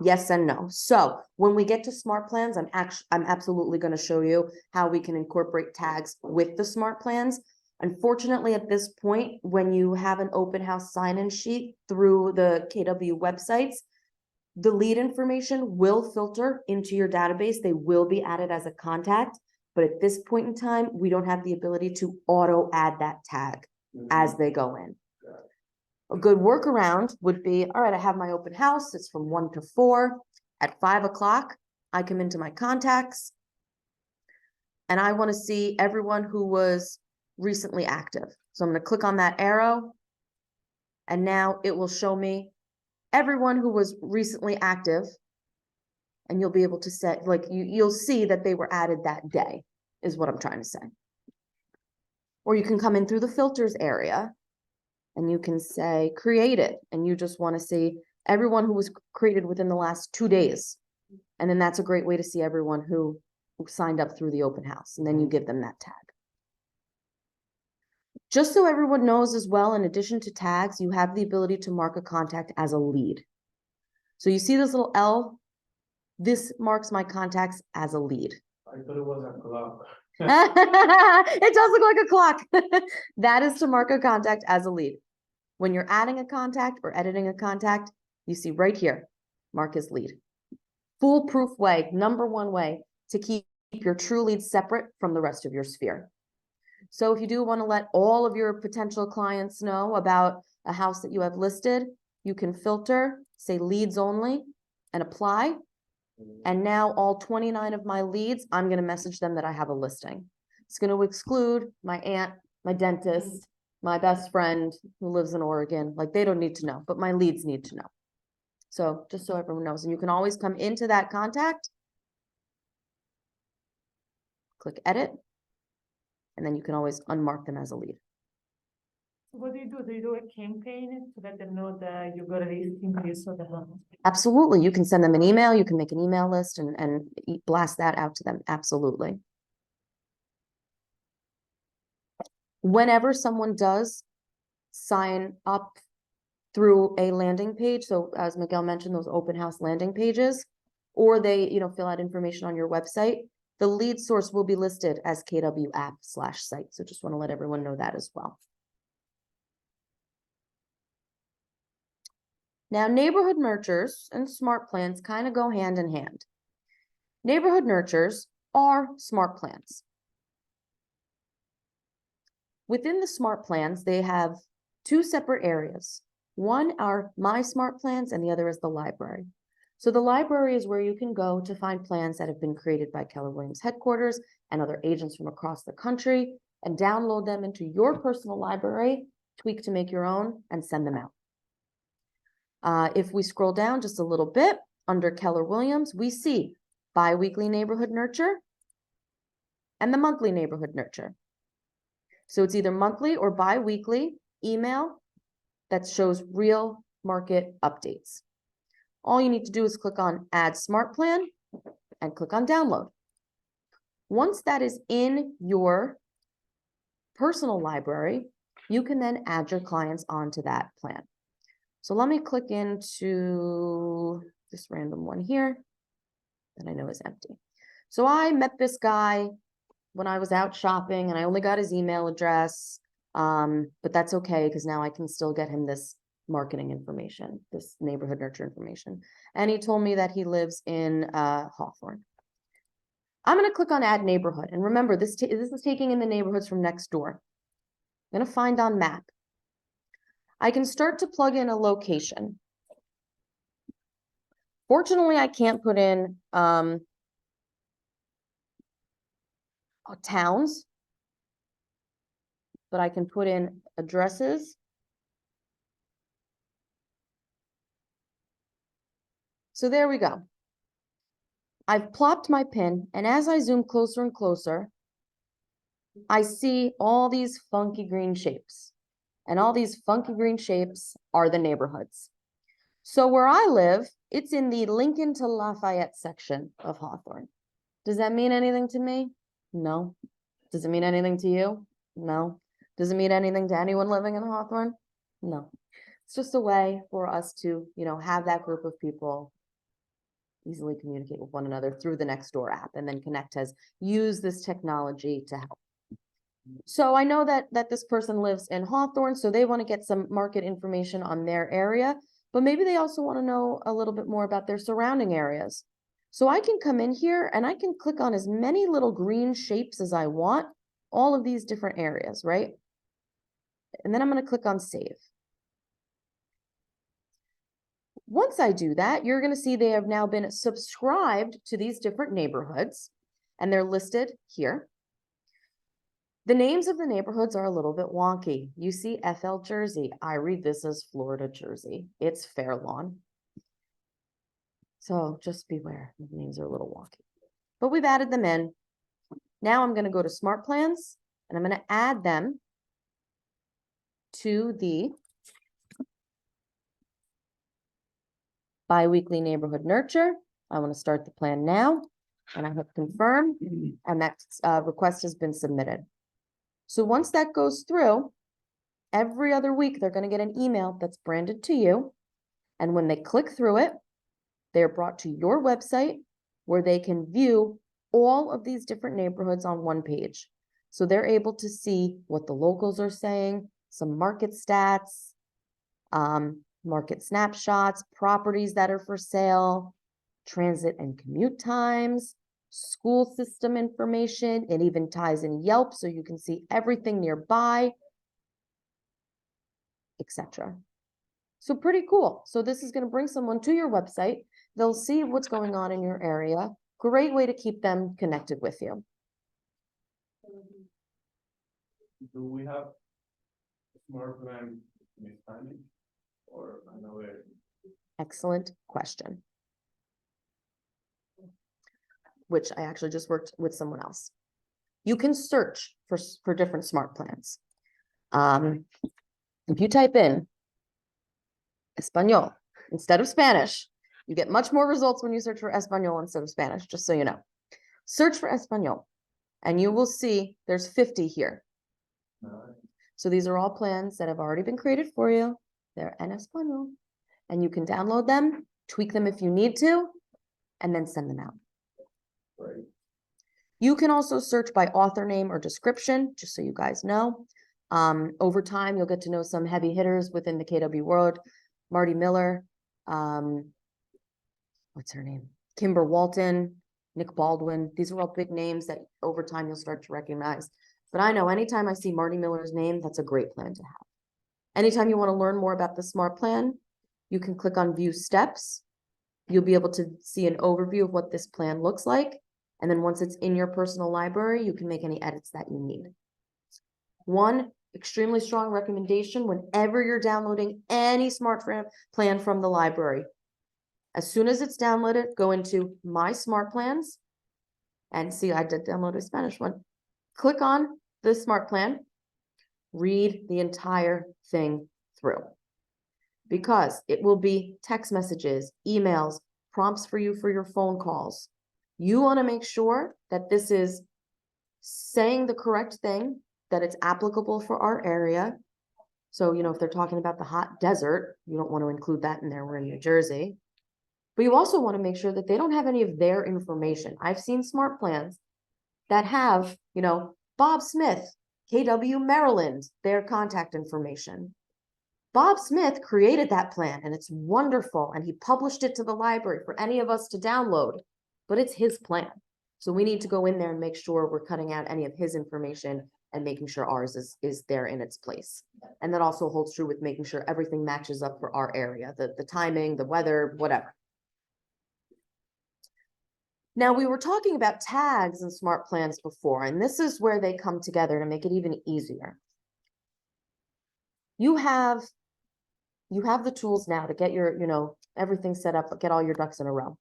Yes and no. So when we get to smart plans, I'm absolutely going to show you how we can incorporate tags with the smart plans. Unfortunately, at this point, when you have an open house sign-in sheet through the KW websites, the lead information will filter into your database. They will be added as a contact. But at this point in time, we don't have the ability to auto add that tag as they go in. A good workaround would be, all right, I have my open house. It's from 1 to 4. At 5 o'clock, I come into my contacts and I want to see everyone who was recently active. So I'm going to click on that arrow and now it will show me everyone who was recently active, and you'll be able to set, like, you'll see that they were added that day is what I'm trying to say. Or you can come in through the filters area and you can say created, and you just want to see everyone who was created within the last 2 days. And then that's a great way to see everyone who signed up through the open house, and then you give them that tag. Just so everyone knows as well, in addition to tags, you have the ability to mark a contact as a lead. So you see this little L? This marks my contacts as a lead. I thought it was a clock. It does look like a clock. That is to mark a contact as a lead. When you're adding a contact or editing a contact, you see right here, mark as lead. Foolproof way, number one way to keep your true leads separate from the rest of your sphere. So if you do want to let all of your potential clients know about a house that you have listed, you can filter, say leads only, and apply. And now all 29 of my leads, I'm going to message them that I have a listing. It's going to exclude my aunt, my dentist, my best friend who lives in Oregon. Like, they don't need to know, but my leads need to know. So just so everyone knows, and you can always come into that contact, click edit, and then you can always unmark them as a lead. What do you do? Do you do a campaign to let them know that you got a listing, you saw the house? Absolutely. You can send them an email. You can make an email list and blast that out to them. Absolutely. Whenever someone does sign up through a landing page, so as Miguel mentioned, those open house landing pages, or they, fill out information on your website, the lead source will be listed as KW app/site. So just want to let everyone know that as well. Now, neighborhood nurtures and smart plans kind of go hand in hand. Neighborhood nurtures are smart plans. Within the smart plans, they have two separate areas. One are my smart plans and the other is the library. So the library is where you can go to find plans that have been created by Keller Williams headquarters and other agents from across the country, and download them into your personal library, tweak to make your own, and send them out. If we scroll down just a little bit, under Keller Williams, we see bi-weekly neighborhood nurture and the monthly neighborhood nurture. So it's either monthly or bi-weekly email that shows real market updates. All you need to do is click on Add Smart Plan and click on Download. Once that is in your personal library, you can then add your clients onto that plan. So let me click into this random one here that I know is empty. So I met this guy when I was out shopping and I only got his email address, but that's okay because now I can still get him this marketing information, this neighborhood nurture information. And he told me that he lives in Hawthorne. I'm going to click on Add Neighborhood. And remember, this is taking in the neighborhoods from next door. I'm going to find on map. I can start to plug in a location. Fortunately, I can't put in towns, but I can put in addresses. So there we go. I've plopped my pin, and as I zoom closer and closer, I see all these funky green shapes. And all these funky green shapes are the neighborhoods. So where I live, it's in the Lincoln to Lafayette section of Hawthorne. Does that mean anything to me? No. Does it mean anything to you? No. Does it mean anything to anyone living in Hawthorne? No. It's just a way for us to, have that group of people easily communicate with one another through the Nextdoor app, and then Connect has used this technology to help. So I know that this person lives in Hawthorne, so they want to get some market information on their area, but maybe they also want to know a little bit more about their surrounding areas. So I can come in here and I can click on as many little green shapes as I want, all of these different areas, right? And then I'm going to click on Save. Once I do that, you're going to see they have now been subscribed to these different neighborhoods, and they're listed here. The names of the neighborhoods are a little bit wonky. You see FL Jersey. I read this as Florida Jersey. It's Fair Lawn. So just beware, the names are a little wonky. But we've added them in. Now I'm going to go to Smart Plans, and I'm going to add them to the Bi-weekly neighborhood nurture. I want to start the plan now, and I have confirmed, and that request has been submitted. So once that goes through, every other week, they're going to get an email that's branded to you. And when they click through it, they're brought to your website where they can view all of these different neighborhoods on one page. So they're able to see what the locals are saying, some market stats, market snapshots, properties that are for sale, transit and commute times, school system information. It even ties in Yelp so you can see everything nearby, etc. So pretty cool. So this is going to bring someone to your website. They'll see what's going on in your area. Great way to keep them connected with you. Do we have a smart plan in Spanish or another? Excellent question. Which I actually just worked with someone else. You can search for different smart plans. If you type in Espanol instead of Spanish, you get much more results when you search for Espanol instead of Spanish, just so you know. Search for Espanol, and you will see there's 50 here. So these are all plans that have already been created for you. They're en Espanol, and you can download them, tweak them if you need to, and then send them out. Right. You can also search by author name or description, just so you guys know. Over time, you'll get to know some heavy hitters within the KW world. Marty Miller, what's her name? Kimber Walton, Nick Baldwin. These are all big names that over time you'll start to recognize. But I know anytime I see Marty Miller's name, that's a great plan to have. Anytime you want to learn more about the SMART plan, you can click on View Steps. You'll be able to see an overview of what this plan looks like. And then once it's in your personal library, you can make any edits that you need. One extremely strong recommendation whenever you're downloading any SMART plan from the library. As soon as it's downloaded, go into My SMART Plans and see, I did download a Spanish one. Click on the SMART plan, read the entire thing through, because it will be text messages, emails, prompts for you for your phone calls. You want to make sure that this is saying the correct thing, that it's applicable for our area. So, if they're talking about the hot desert, you don't want to include that in there. We're in New Jersey. But you also want to make sure that they don't have any of their information. I've seen SMART plans that have, Bob Smith, KW Maryland, their contact information. Bob Smith created that plan and it's wonderful. And he published it to the library for any of us to download, but it's his plan. So we need to go in there and make sure we're cutting out any of his information and making sure ours is there in its place. And that also holds true with making sure everything matches up for our area, the timing, the weather, whatever. Now, we were talking about tags and SMART plans before, and this is where they come together to make it even easier. You have the tools now to get your, everything set up, get all your ducks in a row.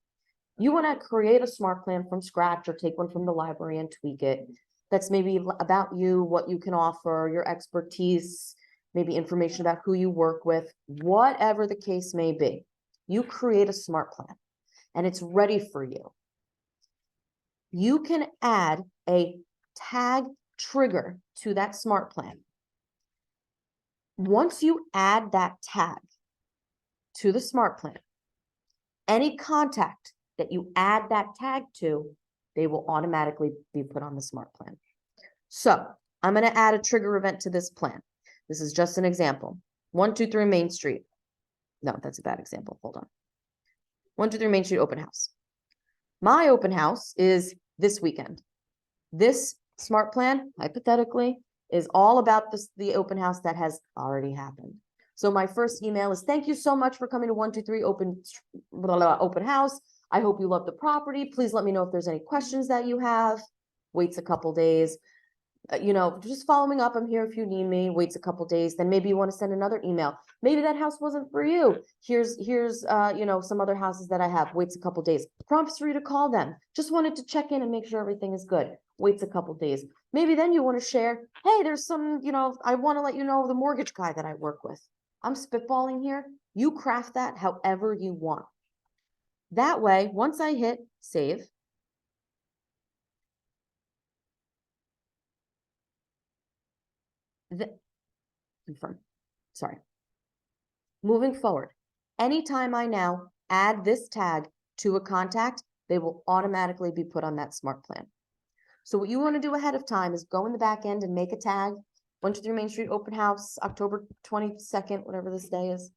You want to create a SMART plan from scratch or take one from the library and tweak it. That's maybe about you, what you can offer, your expertise, maybe information about who you work with, whatever the case may be. You create a SMART plan and it's ready for you. You can add a tag trigger to that SMART plan. Once you add that tag to the SMART plan, any contact that you add that tag to, they will automatically be put on the SMART plan. So I'm going to add a trigger event to this plan. This is just an example. 123 Main Street. No, that's a bad example. Hold on. 123 Main Street open house. My open house is this weekend. This SMART plan, hypothetically, is all about the open house that has already happened. So my first email is, thank you so much for coming to 123 open house. I hope you love the property. Please let me know if there's any questions that you have. Waits a couple days. Just following up. I'm here if you need me. Waits a couple days. Then maybe you want to send another email. Maybe that house wasn't for you. Here's some other houses that I have. Waits a couple days. Prompts for you to call them. Just wanted to check in and make sure everything is good. Waits a couple days. Maybe then you want to share, hey, there's some, I want to let you know the mortgage guy that I work with. I'm spitballing here. You craft that however you want. That way, once I hit save, confirm, sorry. Moving forward, anytime I now add this tag to a contact, they will automatically be put on that smart plan. So what you want to do ahead of time is go in the back end and make a tag. 123 Main Street Open House, October 22nd, whatever this day is.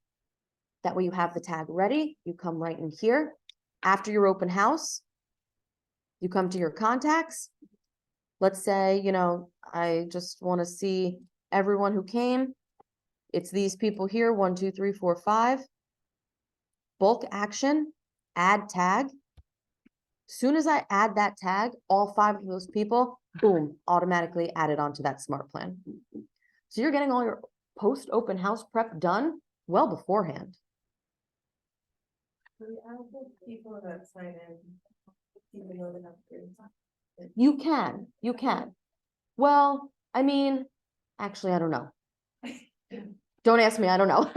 That way you have the tag ready. You come right in here. After your open house, you come to your contacts. Let's say, you know, I just want to see everyone who came. It's these people here, 1, 2, 3, 4, 5. Bulk action, add tag. Soon as I add that tag, all 5 of those people, boom, automatically added onto that smart plan. So you're getting all your post open house prep done well beforehand. We add the people that sign in, even though they have to. You can. Well, I mean, actually, I don't know. Don't ask me, I don't know.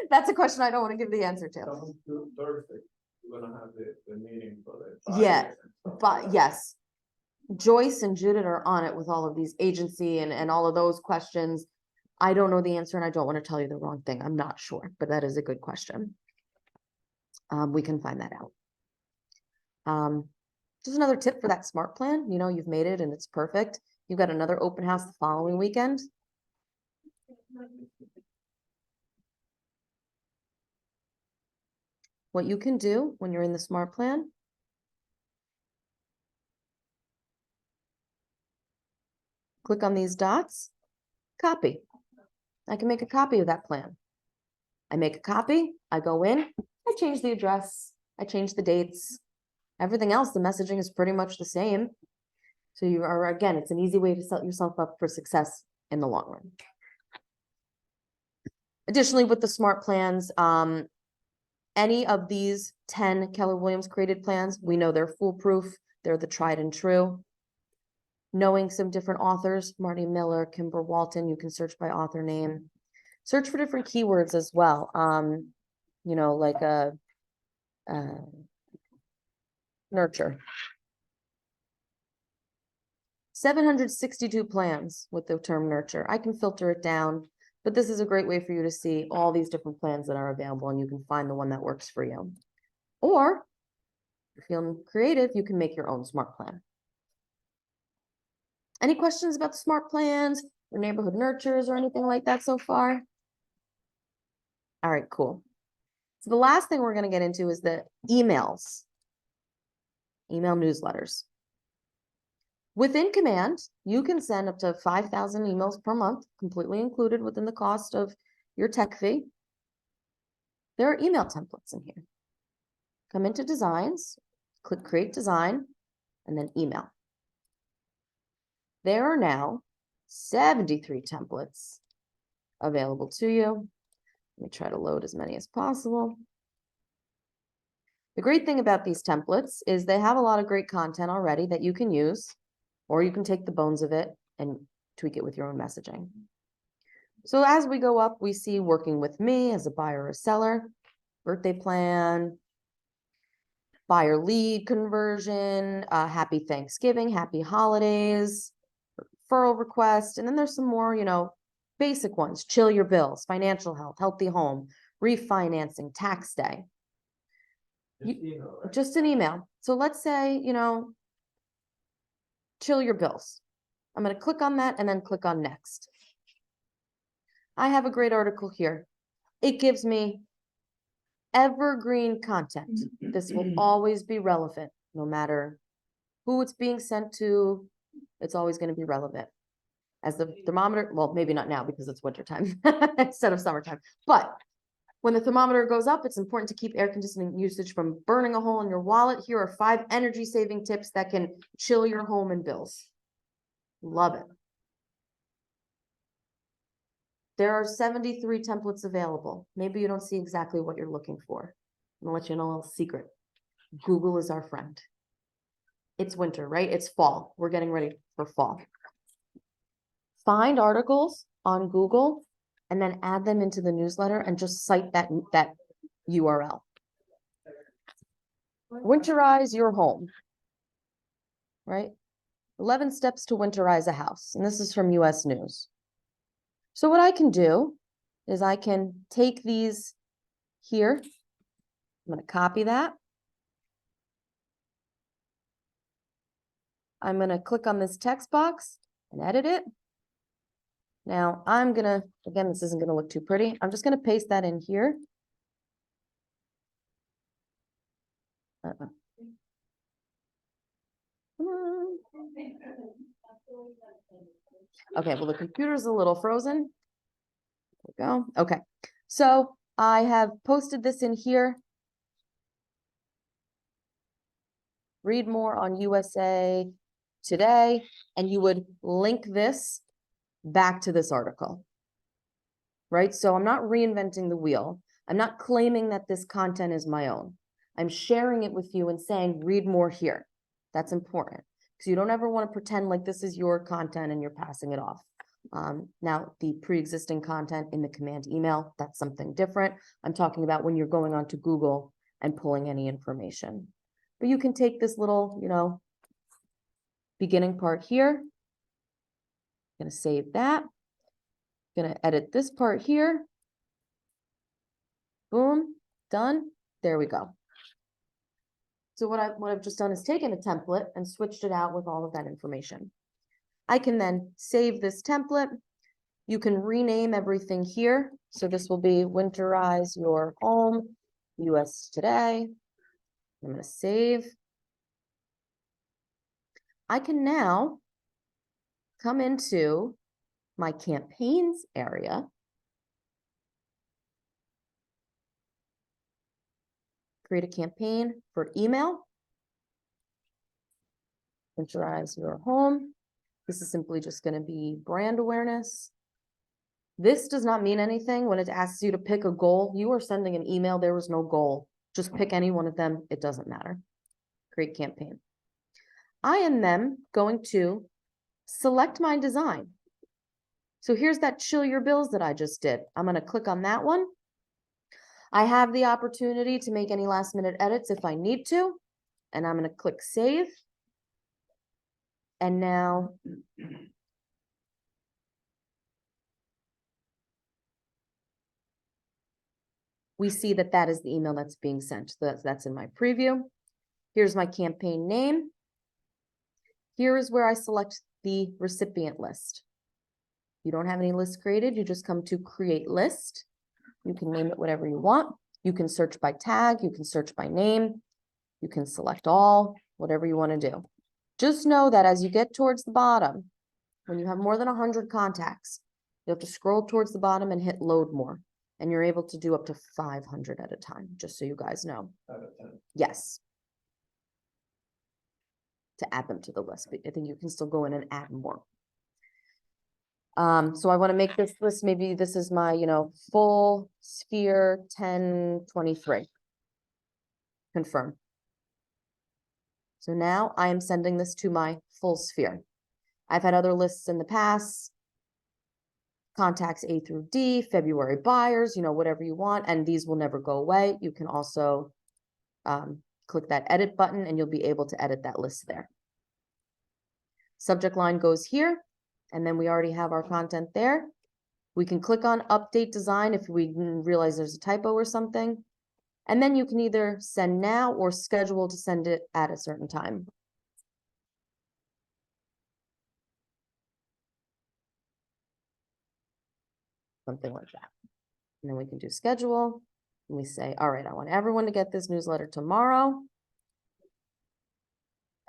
That's a question I don't want to give the answer to. Coming to Thursday, we're gonna have the meeting for the. Yeah, buyers and stuff like But that. yes, Joyce and Judith are on it with all of these agency and all of those questions. I don't know the answer and I don't want to tell you the wrong thing. I'm not sure, but that is a good question. We can find that out. Just another tip for that smart plan. You know, you've made it and it's perfect. You've got another open house the following weekend. What you can do when you're in the smart plan. Click on these dots, copy. I can make a copy of that plan. I make a copy, I go in, I change the address, I change the dates. Everything else, the messaging is pretty much the same. So you are, again, it's an easy way to set yourself up for success in the long run. Additionally, with the smart plans, any of these 10 Keller Williams created plans, we know they're foolproof. They're the tried and true. Knowing some different authors, Marty Miller, Kimber Walton, you can search by author name. Search for different keywords as well. You know, like nurture. 762 plans with the term nurture. I can filter it down, but this is a great way for you to see all these different plans that are available and you can find the one that works for you. Or if you're feeling creative, you can make your own smart plan. Any questions about the smart plans or neighborhood nurtures or anything like that so far? All right, cool. So the last thing we're going to get into is the emails, email newsletters. Within Command, you can send up to 5,000 emails per month, completely included within the cost of your tech fee. There are email templates in here. Come into designs, click create design, and then email. There are now 73 templates available to you. Let me try to load as many as possible. The great thing about these templates is they have a lot of great content already that you can use, or you can take the bones of it and tweak it with your own messaging. So as we go up, we see working with me as a buyer or seller, birthday plan, buyer lead conversion, happy Thanksgiving, happy holidays, referral request, and then there's some more, you know, basic ones, chill your bills, financial health, healthy home, refinancing, tax day. Just an email. So let's say, you know, chill your bills. I'm going to click on that and then click on next. I have a great article here. It gives me evergreen content. This will always be relevant, no matter who it's being sent to. It's always going to be relevant. As the thermometer, well, maybe not now because it's wintertime instead of summertime, but when the thermometer goes up, it's important to keep air conditioning usage from burning a hole in your wallet. Here are 5 energy saving tips that can chill your home and bills. Love it. There are 73 templates available. Maybe you don't see exactly what you're looking for. I'm gonna let you know a little secret. Google is our friend. It's winter, right? It's fall. We're getting ready for fall. Find articles on Google and then add them into the newsletter and just cite that URL. winterize your home. Right? 11 steps to winterize a house. And this is from US News. So what I can do is I can take these here. I'm going to copy that. I'm going to click on this text box and edit it. Now I'm going to, again, this isn't going to look too pretty. I'm just going to paste that in here. Come on. Okay, well, the computer's a little frozen. There we go. Okay, so I have posted this in here. Read more on USA Today, and you would link this back to this article. Right? So I'm not reinventing the wheel. I'm not claiming that this content is my own. I'm sharing it with you and saying, read more here. That's important. Because you don't ever want to pretend like this is your content and you're passing it off. Now, the pre-existing content in the command email, that's something different. I'm talking about when you're going on to Google and pulling any information. But you can take this little, beginning part here. I'm going to save that. I'm going to edit this part here. Boom, done. There we go. So what I've just done is taken a template and switched it out with all of that information. I can then save this template. You can rename everything here. So this will be winterize your home, US Today. I'm going to save. I can now come into my campaigns area. Create a campaign for email. Winterize your home. This is simply just going to be brand awareness. This does not mean anything when it asks you to pick a goal. You are sending an email. There was no goal. Just pick any one of them. It doesn't matter. Create campaign. I am then going to select my design. So here's that chill your bills that I just did. I'm going to click on that one. I have the opportunity to make any last minute edits if I need to. And I'm going to click save. And now we see that that is the email that's being sent. So that's in my preview. Here's my campaign name. Here is where I select the recipient list. You don't have any list created. You just come to create list. You can name it whatever you want. You can search by tag. You can search by name. You can select all, whatever you want to do. Just know that as you get towards the bottom, when you have more than 100 contacts, you have to scroll towards the bottom and hit load more. And you're able to do up to 500 at a time, just so you guys know. Yes. To add them to the list, but I think you can still go in and add more. So I want to make this list, maybe this is my, full sphere 1023. Confirm. So now I am sending this to my full sphere. I've had other lists in the past. Contacts A through D, February buyers, whatever you want, and these will never go away. You can also click that edit button and you'll be able to edit that list there. Subject line goes here, and then we already have our content there. We can click on update design if we realize there's a typo or something. And then you can either send now or schedule to send it at a certain time. Something like that. And then we can do schedule. And we say, all right, I want everyone to get this newsletter tomorrow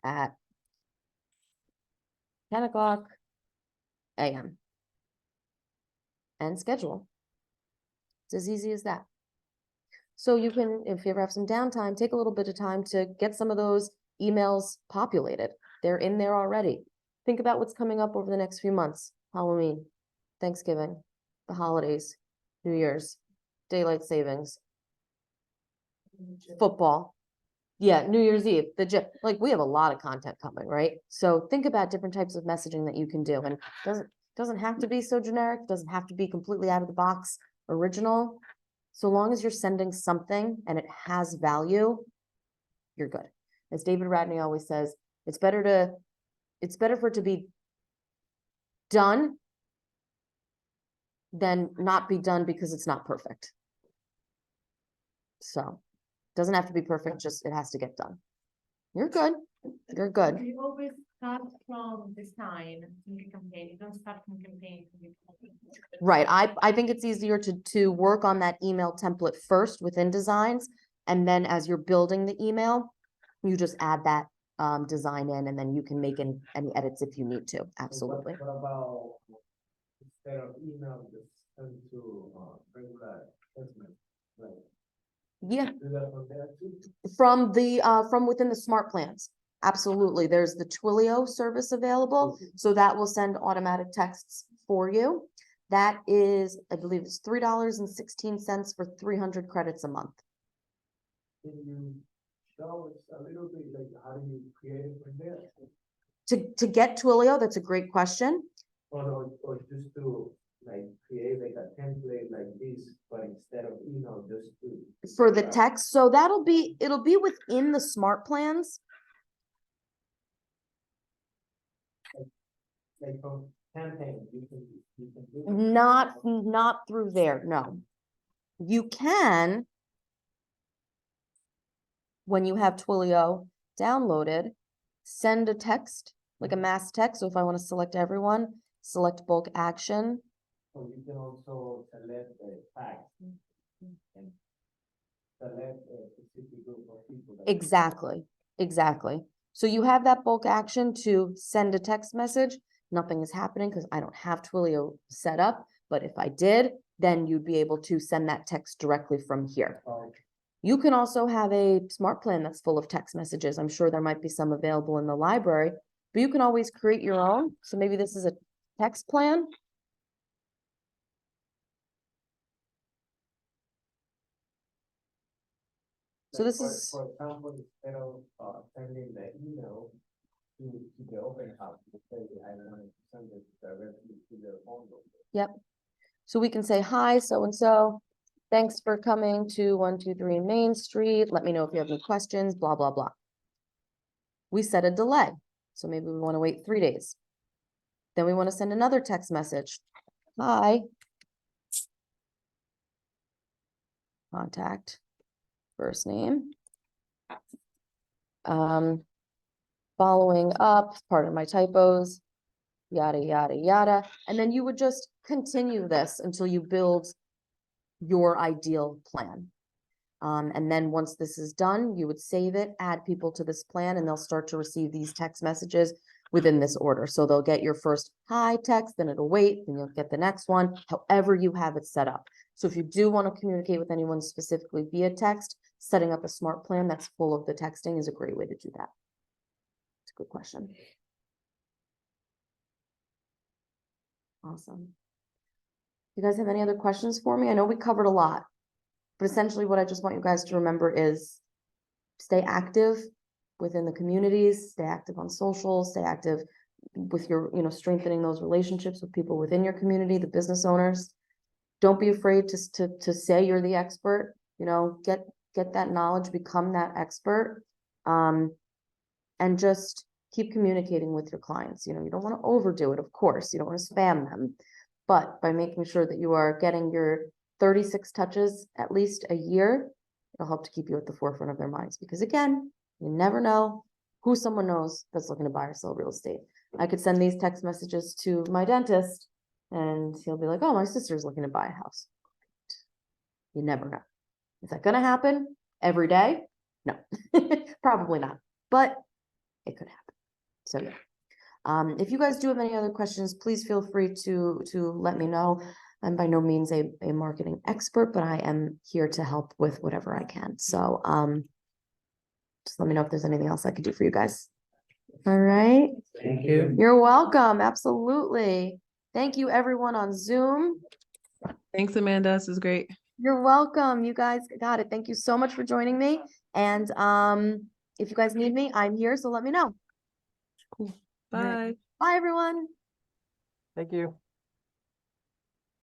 at 10 o'clock a.m. and schedule. It's as easy as that. So you can, if you ever have some downtime, take a little bit of time to get some of those emails populated. They're in there already. Think about what's coming up over the next few months. Halloween, Thanksgiving, the holidays, New Year's, daylight savings, football. Yeah, New Year's Eve, the gym. Like, we have a lot of content coming, right? So think about different types of messaging that you can do. And doesn't have to be so generic, doesn't have to be completely out of the box, original. So long as you're sending something and it has value, you're good. As David Radney always says, it's better for it to be done than not be done because it's not perfect. So, doesn't have to be perfect, just it has to get done. You're good. You're good. You always start from design in the campaign. You don't start from campaign. Right. I think it's easier to work on that email template first within designs. And then as you're building the email, you just add that design in, and then you can make any edits if you need to. Absolutely. What about instead of email, just send to regular SMS, like Yeah. do that from there too? From within the smart plans. Absolutely. There's the Twilio service available. So that will send automatic texts for you. That is, I believe it's $3.16 for 300 credits a month. Can you show us a little bit, like, how do you create it from there? To get Twilio, that's a great question. Or just to like create like a template like this, but instead of email, just to. For the text, so it'll be within the smart plans. Like from campaign, you can do that. Not through there, no. You can, when you have Twilio downloaded, send a text, like a mass text. So if I want to select everyone, select bulk action. So you can also select the fact and select a specific group of people. Exactly. So you have that bulk action to send a text message. Nothing is happening because I don't have Twilio set up, but if I did, then you'd be able to send that text directly from here. You can also have a smart plan that's full of text messages. I'm sure there might be some available in the library, but you can always create your own. So maybe this is a text plan. So this is, For example, instead of sending the email to the open house, you say I want to send it directly to their phone number. yep. So we can say, hi, so-and-so, thanks for coming to 123 Main Street. Let me know if you have any questions, blah, blah, blah. We set a delay. So maybe we want to wait 3 days. Then we want to send another text message. Hi. Contact, first name. Following up, pardon my typos, yada, yada, yada. And then you would just continue this until you build your ideal plan. And then once this is done, you would save it, add people to this plan, and they'll start to receive these text messages within this order. So they'll get your first hi text, then it'll wait, then you'll get the next one, however you have it set up. So if you do want to communicate with anyone specifically via text, setting up a smart plan that's full of the texting is a great way to do that. It's a good question. Awesome. You guys have any other questions for me? I know we covered a lot, but essentially what I just want you guys to remember is stay active within the communities, stay active on social, stay active with your, strengthening those relationships with people within your community, the business owners. Don't be afraid to say you're the expert, get that knowledge, become that expert, and just keep communicating with your clients. You don't want to overdo it, of course, you don't want to spam them, but by making sure that you are getting your 36 touches at least a year, it'll help to keep you at the forefront of their minds. Because again, you never know who someone knows that's looking to buy or sell real estate. I could send these text messages to my dentist and he'll be like, oh, my sister's looking to buy a house. You never know. Is that going to happen every day? No, probably not, but it could happen. So yeah. If you guys do have any other questions, please feel free to let me know. I'm by no means a marketing expert, but I am here to help with whatever I can. So just let me know if there's anything else I could do for you guys. All right. Thank you. You're welcome. Absolutely. Thank you everyone on Zoom. Thanks, Amanda. This is great. You're welcome. You guys got it. Thank you so much for joining me. And if you guys need me, I'm here. So let me know. Cool. All right. Bye. Bye everyone. Thank you.